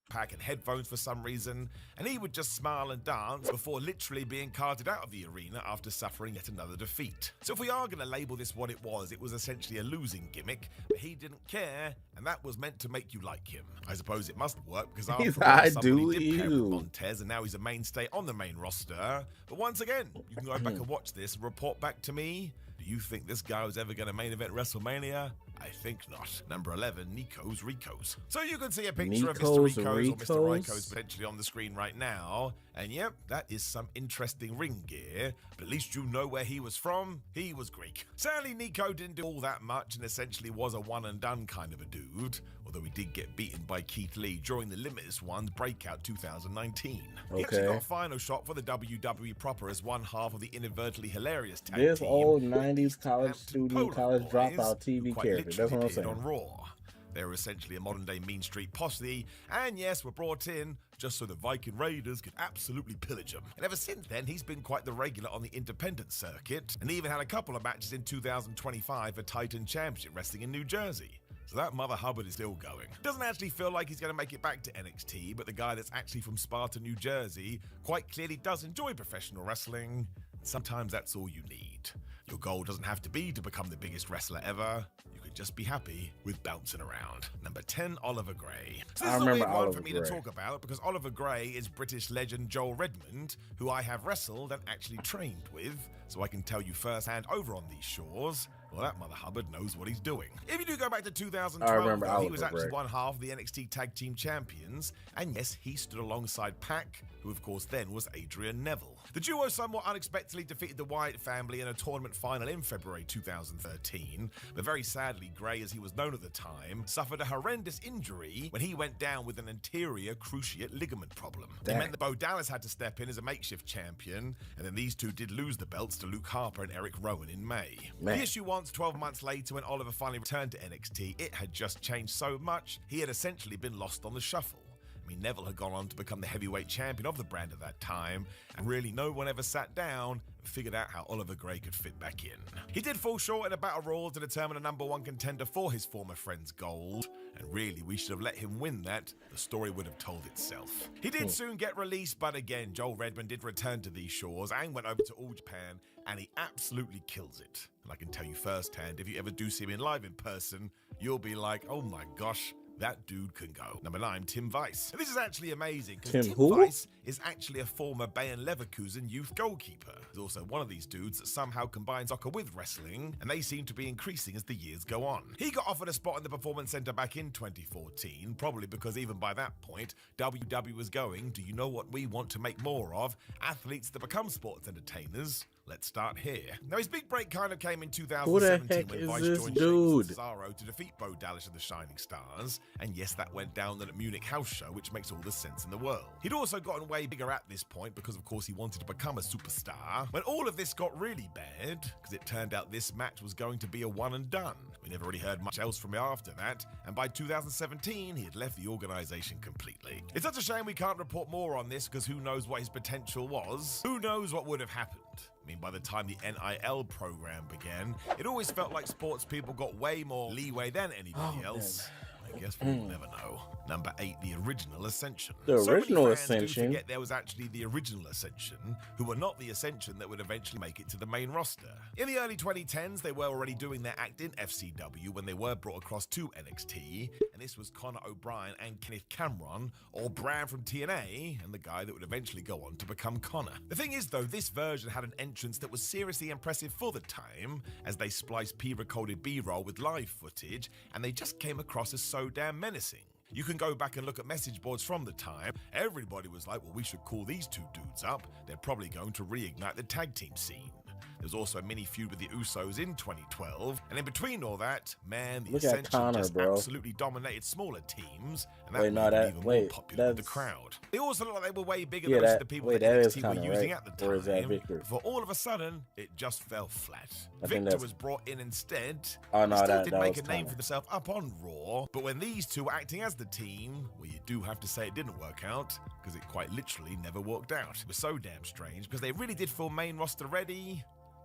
pack and headphones for some reason, and he would just smile and dance before literally being carted out of the arena after suffering yet another defeat. So if we are going to label this what it was essentially a losing gimmick, but he didn't care, and that was meant to make you like him. I suppose it must work, because after all, somebody did pair with Montez, and now he's a mainstay on the main roster. But once again, you can go back and watch this and report back to me. Do you think this guy was ever going to main event WrestleMania? I think not. Number 11, Nico's Ricos. So you can see a picture of Mr. Ricos or Mr. Ricos potentially on the screen right now. And yep, that is some interesting ring gear. But at least you know where he was from. He was Greek. Sadly, Nico didn't do all that much and essentially was a one and done kind of a dude. Although he did get beaten by Keith Lee during the Limitless One's Breakout 2019. He actually got a final shot for the WWE proper as one half of the inadvertently hilarious tag team. This old 90s college student, college dropout TV character. That's what I'm saying. On Raw. They were essentially a modern-day Mean Street posse, and yes, were brought in just so the Viking Raiders could absolutely pillage him. And ever since then, he's been quite the regular on the independent circuit, and even had a couple of matches in 2025 for Titan Championship Wrestling in New Jersey. So that Mother Hubbard is still going. Doesn't actually feel like he's going to make it back to NXT, but the guy that's actually from Sparta, New Jersey, quite clearly does enjoy professional wrestling. Sometimes that's all you need. Your goal doesn't have to be to become the biggest wrestler ever. You could just be happy with bouncing around. Number 10, Oliver Gray. So this is a weird one for me to talk about, because Oliver Gray is British legend Joel Redmond, who I have wrestled and actually trained with, so I can tell you firsthand over on these shores. Well, that Mother Hubbard knows what he's doing. If you do go back to 2012, he was actually one half of the NXT Tag Team Champions, and yes, he stood alongside Pac, who of course then was Adrian Neville. The duo somewhat unexpectedly defeated the Wyatt family in a tournament final in February 2013, but very sadly, Gray, as he was known at the time, suffered a horrendous injury when he went down with an anterior cruciate ligament problem. It meant that Bo Dallas had to step in as a makeshift champion, and then these two did lose the belts to Luke Harper and Eric Rowan in May. The issue was 12 months later, when Oliver finally returned to NXT, it had just changed so much, he had essentially been lost on the shuffle. I mean, Neville had gone on to become the heavyweight champion of the brand at that time, and really no one ever sat down and figured out how Oliver Gray could fit back in. He did fall short in a battle royal to determine a number one contender for his former friend's gold, and really we should have let him win that. The story would have told itself. He did soon get released, but again, Joel Redmond did return to these shores and went over to All Japan, and he absolutely kills it. And I can tell you firsthand, if you ever do see him live in person, you'll be like, oh my gosh, that dude can go. Number 9, Tim Weiss. And this is actually amazing, because Tim Weiss is actually a former Bayer Leverkusen youth goalkeeper. He's also one of these dudes that somehow combines soccer with wrestling, and they seem to be increasing as the years go on. He got offered a spot in the Performance Center back in 2014, probably because even by that point, WWE was going, do you know what we want to make more of? Athletes that become sports entertainers. Let's start here. Now, his big break kind of came in 2017 when Weiss joined Cesaro to defeat Bo Dallas and the Shining Stars. And yes, that went down at Munich House Show, which makes all the sense in the world. He'd also gotten way bigger at this point because, of course, he wanted to become a superstar. When all of this got really bad, because it turned out this match was going to be a one and done. We never really heard much else from him after that, and by 2017, he had left the organization completely. It's such a shame we can't report more on this, because who knows what his potential was? Who knows what would have happened? I mean, by the time the NIL program began, it always felt like sports people got way more leeway than anybody else. I guess we'll never know. Number 8, the original Ascension. The original many fans Ascension. do forget there was actually the original Ascension, who were not the Ascension that would eventually make it to the main roster. In the early 2010s, they were already doing their act in FCW when they were brought across to NXT, and this was Connor O'Brien and Kenneth Cameron, or Bran from TNA, and the guy that would eventually go on to become Connor. The thing is, though, this version had an entrance that was seriously impressive for the time, as they spliced pre-recorded B-roll with live footage, and they just came across as so damn menacing. You can go back and look at message boards from the time. Everybody was like, well, we should call these two dudes up. They're probably going to reignite the tag team scene. There was also a mini feud with the Usos in 2012, and in between all that, man, the Ascension Connor, just bro. absolutely dominated smaller teams, and that made them even more popular with the crowd. They also looked like they were way bigger than most of the people that NXT were using at the time. Or is that Victor? For all of a sudden, it just fell flat. I think Victor was brought in instead. Oh, no, He still that did was make a name Connor. for themselves up on Raw, but when these two were acting as the team, well, you do have to say it didn't work out, because it quite literally never worked out. It was so damn strange, because they really did feel main roster ready,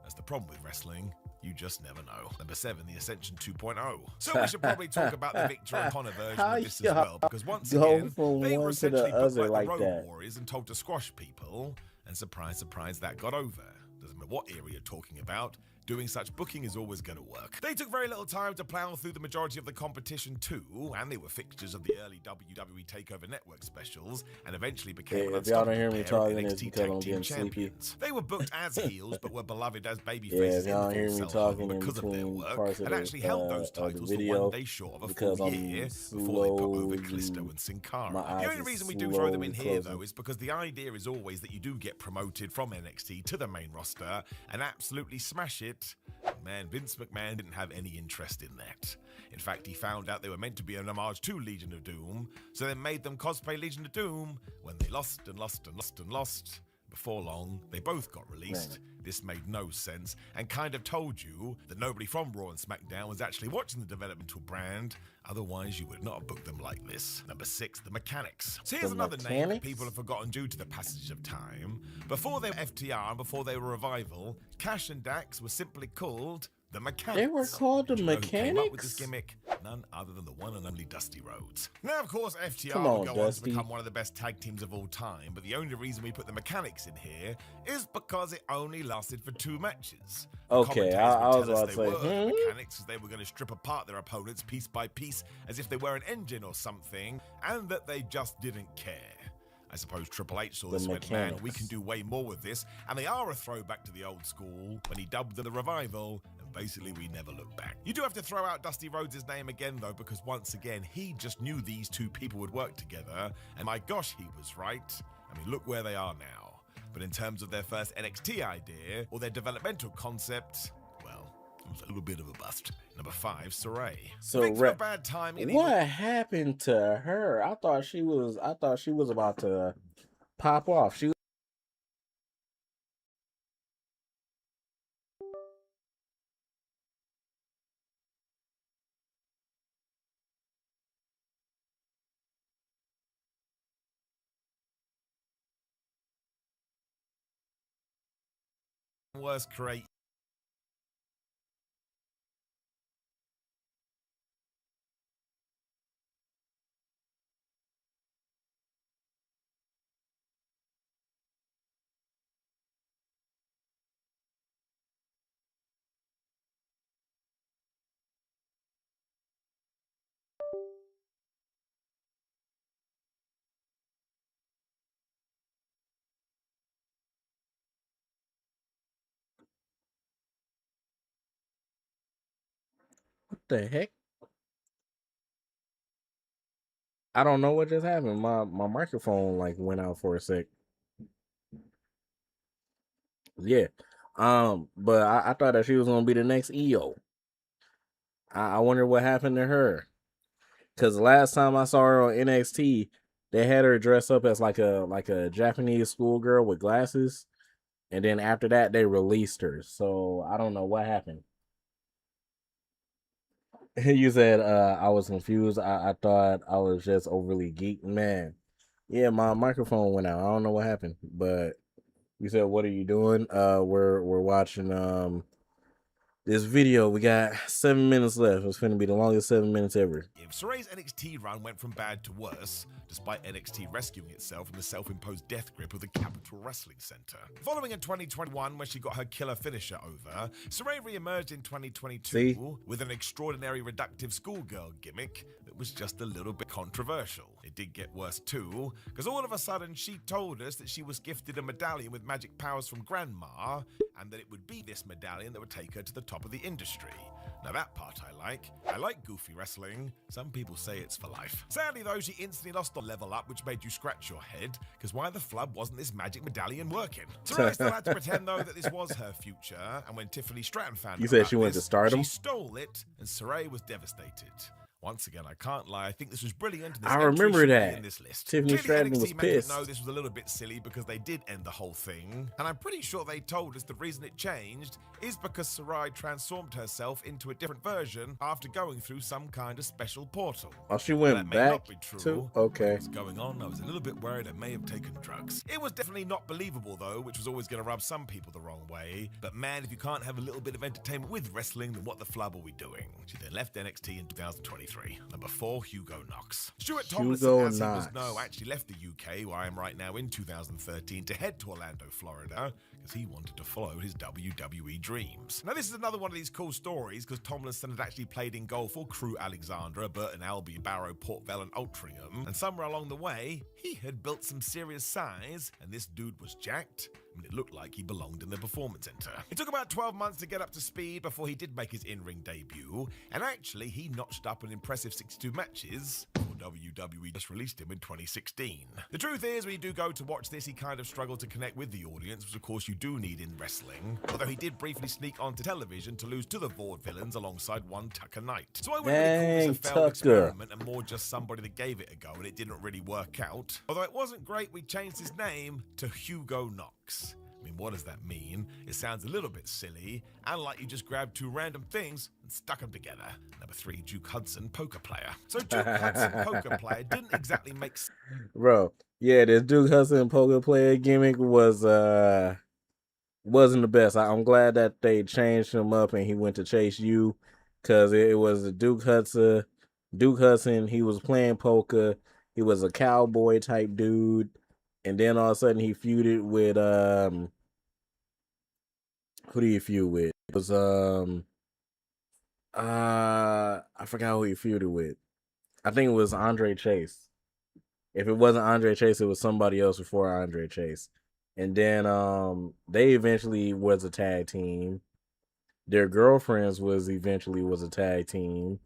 That's the problem with wrestling. You just never know. Number 7, the Ascension 2.0. So we should probably talk about the Victor and Connor version of this as well, because once again, they were essentially booked like the Road Warriors and told to squash people, and surprise, surprise, that got over. Doesn't matter what era you're talking about, doing such booking is always going to work. They took very little time to plow through the majority of the competition too, and they were fixtures of the early WWE TakeOver Network specials, and eventually became an unstoppable pair of NXT Tag Team Champions. They were booked as heels, but were beloved as babyfaces in the Full Sail because of their work, and actually held those titles for one day short of a full year before they put over Callisto and Sin Cara. The only reason we do throw them in here, though, is because the idea is always that you do get promoted from NXT to the main roster and absolutely smash it. Man, Vince McMahon didn't have any interest in that. In fact, he found out they were meant to be an homage to Legion of Doom, so then made them cosplay Legion of Doom when they lost and lost and lost and lost. Before long, they both got released. This made no sense and kind of told you that nobody from Raw and SmackDown was actually watching the developmental brand. Otherwise, you would not have booked them like this. Number 6, the Mechanics. So here's another name that people have forgotten due to the passage of time. Before they were FTR and before they were Revival, Cash and Dax were simply called the Mechanics. They were called the Mechanics? Who came up with this gimmick? None other than the one and only Dusty Rhodes. Now, of course, FTR will go on to become one of the best tag teams of all time, but the only reason we put the Mechanics in here is because it only lasted for 2 matches. Okay, I was about to say, the Mechanics, because they were going to strip apart their opponents piece by piece as if they were an engine or something, and that they just didn't care. I suppose Triple H saw this and went, man, we can do way more with this, and they are a throwback to the old school when he dubbed them the Revival, and basically we never looked back. You do have to throw out Dusty Rhodes' name again, though, because once again, he just knew these 2 people would work together, and my gosh, he was right. I mean, look where they are now. But in terms of their first NXT idea, or their developmental concept, well, it was a little bit of a bust. Number 5, Saray. So bad time. What happened to her? I thought she was about to pop off. She was create. What the heck? I don't know what just happened. My microphone like went out for a sec. Yeah. But I thought that she was gonna be the next EO. I wonder what happened to her. Cause last time I saw her on NXT, they had her dress up as like a Japanese schoolgirl with glasses. And then after that they released her. So I don't know what happened. You said I was confused. I thought I was just overly geeked. Man. Yeah, my microphone went out. I don't know what happened. But you said, what are you doing? We're watching this video. We got 7 minutes left. It's going to be the longest 7 minutes ever. If Saray's NXT run went from bad to worse, despite NXT rescuing itself from the self-imposed death grip of the Capitol Wrestling Center. Following in 2021, when she got her killer finisher over, Saray re-emerged in 2022 with an extraordinary reductive schoolgirl gimmick that was just a little bit controversial. It did get worse too, because all of a sudden she told us that she was gifted a medallion with magic powers from Grandma, and that it would be this medallion that would take her to the top of the industry. Now that part I like. I like goofy wrestling. Some people say it's for life. Sadly though, she instantly lost the level up, which made you scratch your head, because why the flub wasn't this magic medallion working? Saray still had to pretend though that this was her future, and when Tiffany Stratton found out she went to Stardom? She stole it, and Saray was devastated. Once again, I can't lie, I think this was brilliant. And this I entry remember should be that. in this list. Tiffany Clearly, Stratton NXT was men didn't pissed. know this was a little bit silly because they did end the whole thing. And I'm pretty sure they told us the reason it changed is because Sarai transformed herself into a different version after going through some kind of special portal. Oh, she That went may back not be true. to? Okay. What's going on? I was a little bit worried I may have taken drugs. It was definitely not believable though, which was always going to rub some people the wrong way. But man, if you can't have a little bit of entertainment with wrestling, then what the flub are we doing? She then left NXT in 2023. Number 4, Hugo Knox. Stuart Tomlinson, as he was known, actually left the UK, where I am right now, in 2013 to head to Orlando, Florida, because he wanted to follow his WWE dreams. Now, this is another one of these cool stories, because Tomlinson had actually played in goal for Crew Alexandra, Burton Albion, Barrow, Port Vale, and Altrincham, and somewhere along the way, he had built some serious size, and this dude was jacked. I mean, it looked like he belonged in the Performance Center. It took about 12 months to get up to speed before he did make his in-ring debut, and actually, he notched up an impressive 62 matches before WWE just released him in 2016. The truth is, when you do go to watch this, he kind of struggled to connect with the audience, which of course you do need in wrestling, although he did briefly sneak onto television to lose to the Vaudevillains alongside one Tucker Knight. So I wouldn't really call this a failed experiment and more just somebody that gave it a go and it didn't really work out. Although it wasn't great, we changed his name to Hugo Knox. I mean, what does that mean? It sounds a little bit silly, and like you just grabbed two random things and stuck them together. Number 3, Duke Hudson, poker player. So Duke Hudson, poker player, didn't exactly make sense. Bro, yeah, this Duke Hudson poker player gimmick wasn't the best. I'm glad that they changed him up and he went to Chase U, because it was Duke Hudson. Duke Hudson, he was playing poker. He was a cowboy type dude. And then all of a sudden he feuded with who do you feud with? It was I forgot who he feuded with. I think it was Andre Chase. If it wasn't Andre Chase, it was somebody else before Andre Chase. And then they eventually was a tag team. Their girlfriends was a tag team.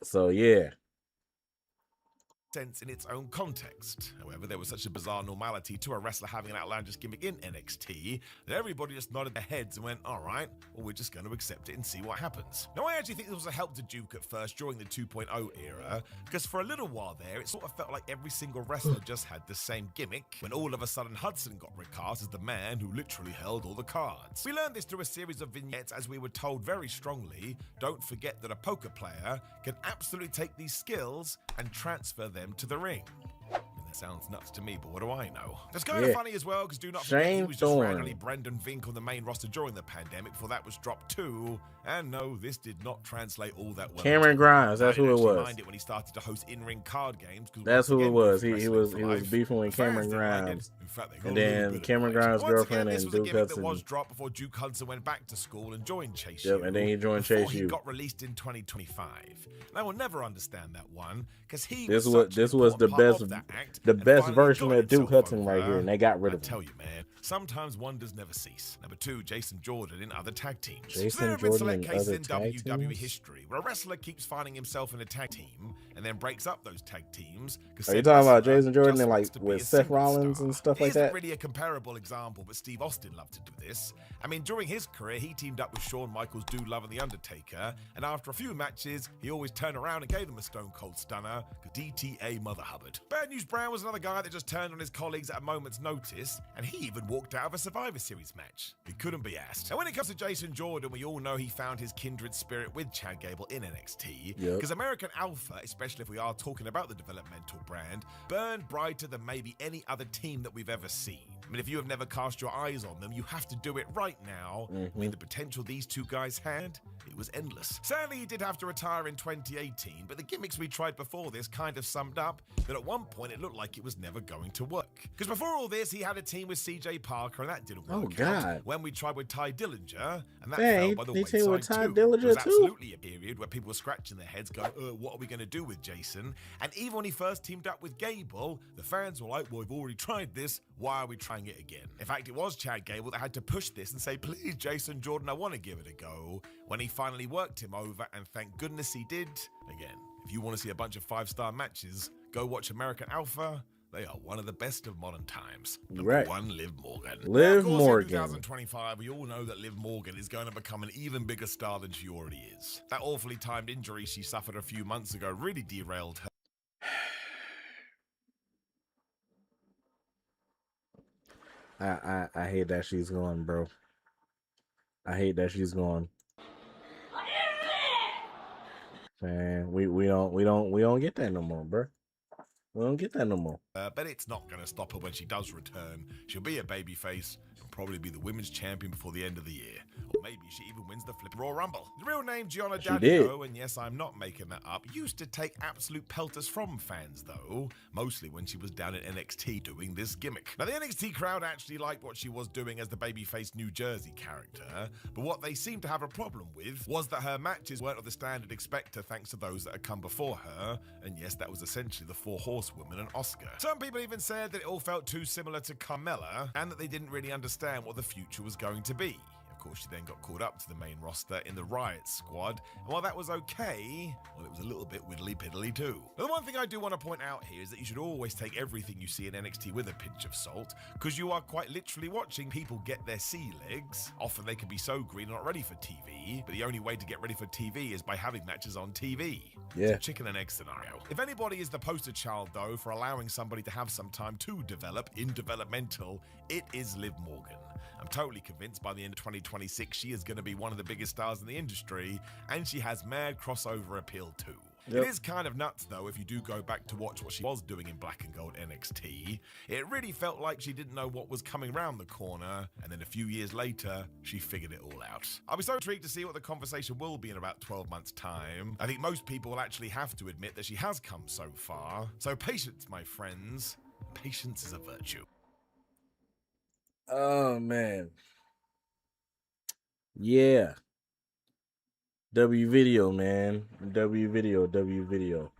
So yeah. Sense in its own context. However, there was such a bizarre normality to a wrestler having an outlandish gimmick in NXT that everybody just nodded their heads and went, all right, well, we're just going to accept it and see what happens. Now, I actually think this was a help to Duke at first during the 2.0 era, because for a little while there, it sort of felt like every single wrestler just had the same gimmick, when all of a sudden Hudson got recast as the man who literally held all the cards. We learned this through a series of vignettes as we were told very strongly, don't forget that a poker player can absolutely take these skills and transfer them to the ring. I mean, that sounds nuts to me, but what do I know? It's kind of funny as well, because do not forget he was just randomly Brendan Vink on the main roster during the pandemic before that was dropped too. And no, this did not translate all that well. Cameron Grimes, that's who it was. Mind it when he started to host in-ring card games. That's who it was. He was beefing with Cameron Grimes. In fact, and then Cameron Grimes' girlfriend and Duke Hudson. That was dropped before Duke Hudson went back to school and joined Chase U. U. And then he joined Chase U. He got released in 2025. And I will never understand that one, because this was the best version of Duke Hudson right here, and they got rid of him. I tell you, man, sometimes wonders never cease. Number 2, Jason Jordan in other tag teams. Jason Jordan in other tag teams? WWE history where a wrestler keeps finding himself in a tag team and then breaks up those tag teams. Are you talking about Jason Jordan and like with Seth Rollins and stuff like that? It isn't really a comparable example, but Steve Austin loved to do this. I mean, during his career, he teamed up with Shawn Michaels, Dude Love, and The Undertaker, and after a few matches, he always turned around and gave them a Stone Cold Stunner, DTA Mother Hubbard. Bad News Brown was another guy that just turned on his colleagues at a moment's notice, and he even walked out of a Survivor Series match. He couldn't be asked. And when it comes to Jason Jordan, we all know he found his kindred spirit with Chad Gable in NXT, because American Alpha, especially if we are talking about the developmental brand, burned brighter than maybe any other team that we've ever seen. I mean, if you have never cast your eyes on them, you have to do it right now. I mean, the potential these two guys had, it was endless. Sadly, he did have to retire in 2018, but the gimmicks we tried before this kind of summed up that at one point it looked like it was never going to work. Because before all this, he had a team with CJ Parker, and that didn't work out. When we tried with Ty Dillinger, and that fell by the wayside with Ty too. Dillinger There was too? absolutely a period where people were scratching their heads going, what are we going to do with Jason? And even when he first teamed up with Gable, the fans were like, well, we've already tried this, why are we trying it again? In fact, it was Chad Gable that had to push this and say, please, Jason Jordan, I want to give it a go. When he finally worked him over, and thank goodness he did. Again, if you want to see a bunch of 5-star matches, go watch American Alpha, They are one of the best of modern times. Right. Number 1, Liv Morgan. Liv Of course, Morgan. in 2025, we all know that Liv Morgan is going to become an even bigger star than she already is. That awfully timed injury she suffered a few months ago really derailed her. I hate that she's gone, bro. I hate that she's gone. Man, we don't get that no more, bro. We don't get that no more. But it's not going to stop her when she does return. She'll be a babyface and probably be the women's champion before the end of the year. Or maybe she even wins the Flip Royal Rumble. The real name, Gianna She did. Daddio, and yes, I'm not making that up, used to take absolute pelters from fans, though. Mostly when she was down at NXT doing this gimmick. Now, the NXT crowd actually liked what she was doing as the babyface New Jersey character. But what they seemed to have a problem with was that her matches weren't of the standard expected thanks to those that had come before her. And yes, that was essentially the 4 Horsewomen and Oscar. Some people even said that it all felt too similar to Carmella and that they didn't really understand what the future was going to be. Of course, she then got called up to the main roster in the Riot Squad, and while that was okay, well, it was a little bit widdly-piddly too. Now, the one thing I do want to point out here is that you should always take everything you see in NXT with a pinch of salt, because you are quite literally watching people get their sea legs. Often they can be so green and not ready for TV, but the only way to get ready for TV is by having matches on TV. Yeah. It's a chicken and egg scenario. If anybody is the poster child, though, for allowing somebody to have some time to develop in developmental, it is Liv Morgan. I'm totally convinced by the end of 2026 she is going to be one of the biggest stars in the industry, and she has mad crossover appeal too. Yep. It is kind of nuts though if you do go back to watch what she was doing in Black and Gold NXT. It really felt like she didn't know what was coming around the corner, and then a few years later, she figured it all out. I'll be so intrigued to see what the conversation will be in about 12 months' time. I think most people will actually have to admit that she has come so far. So patience, my friends. Patience is a virtue. Oh man. Yeah. W video, man. W video.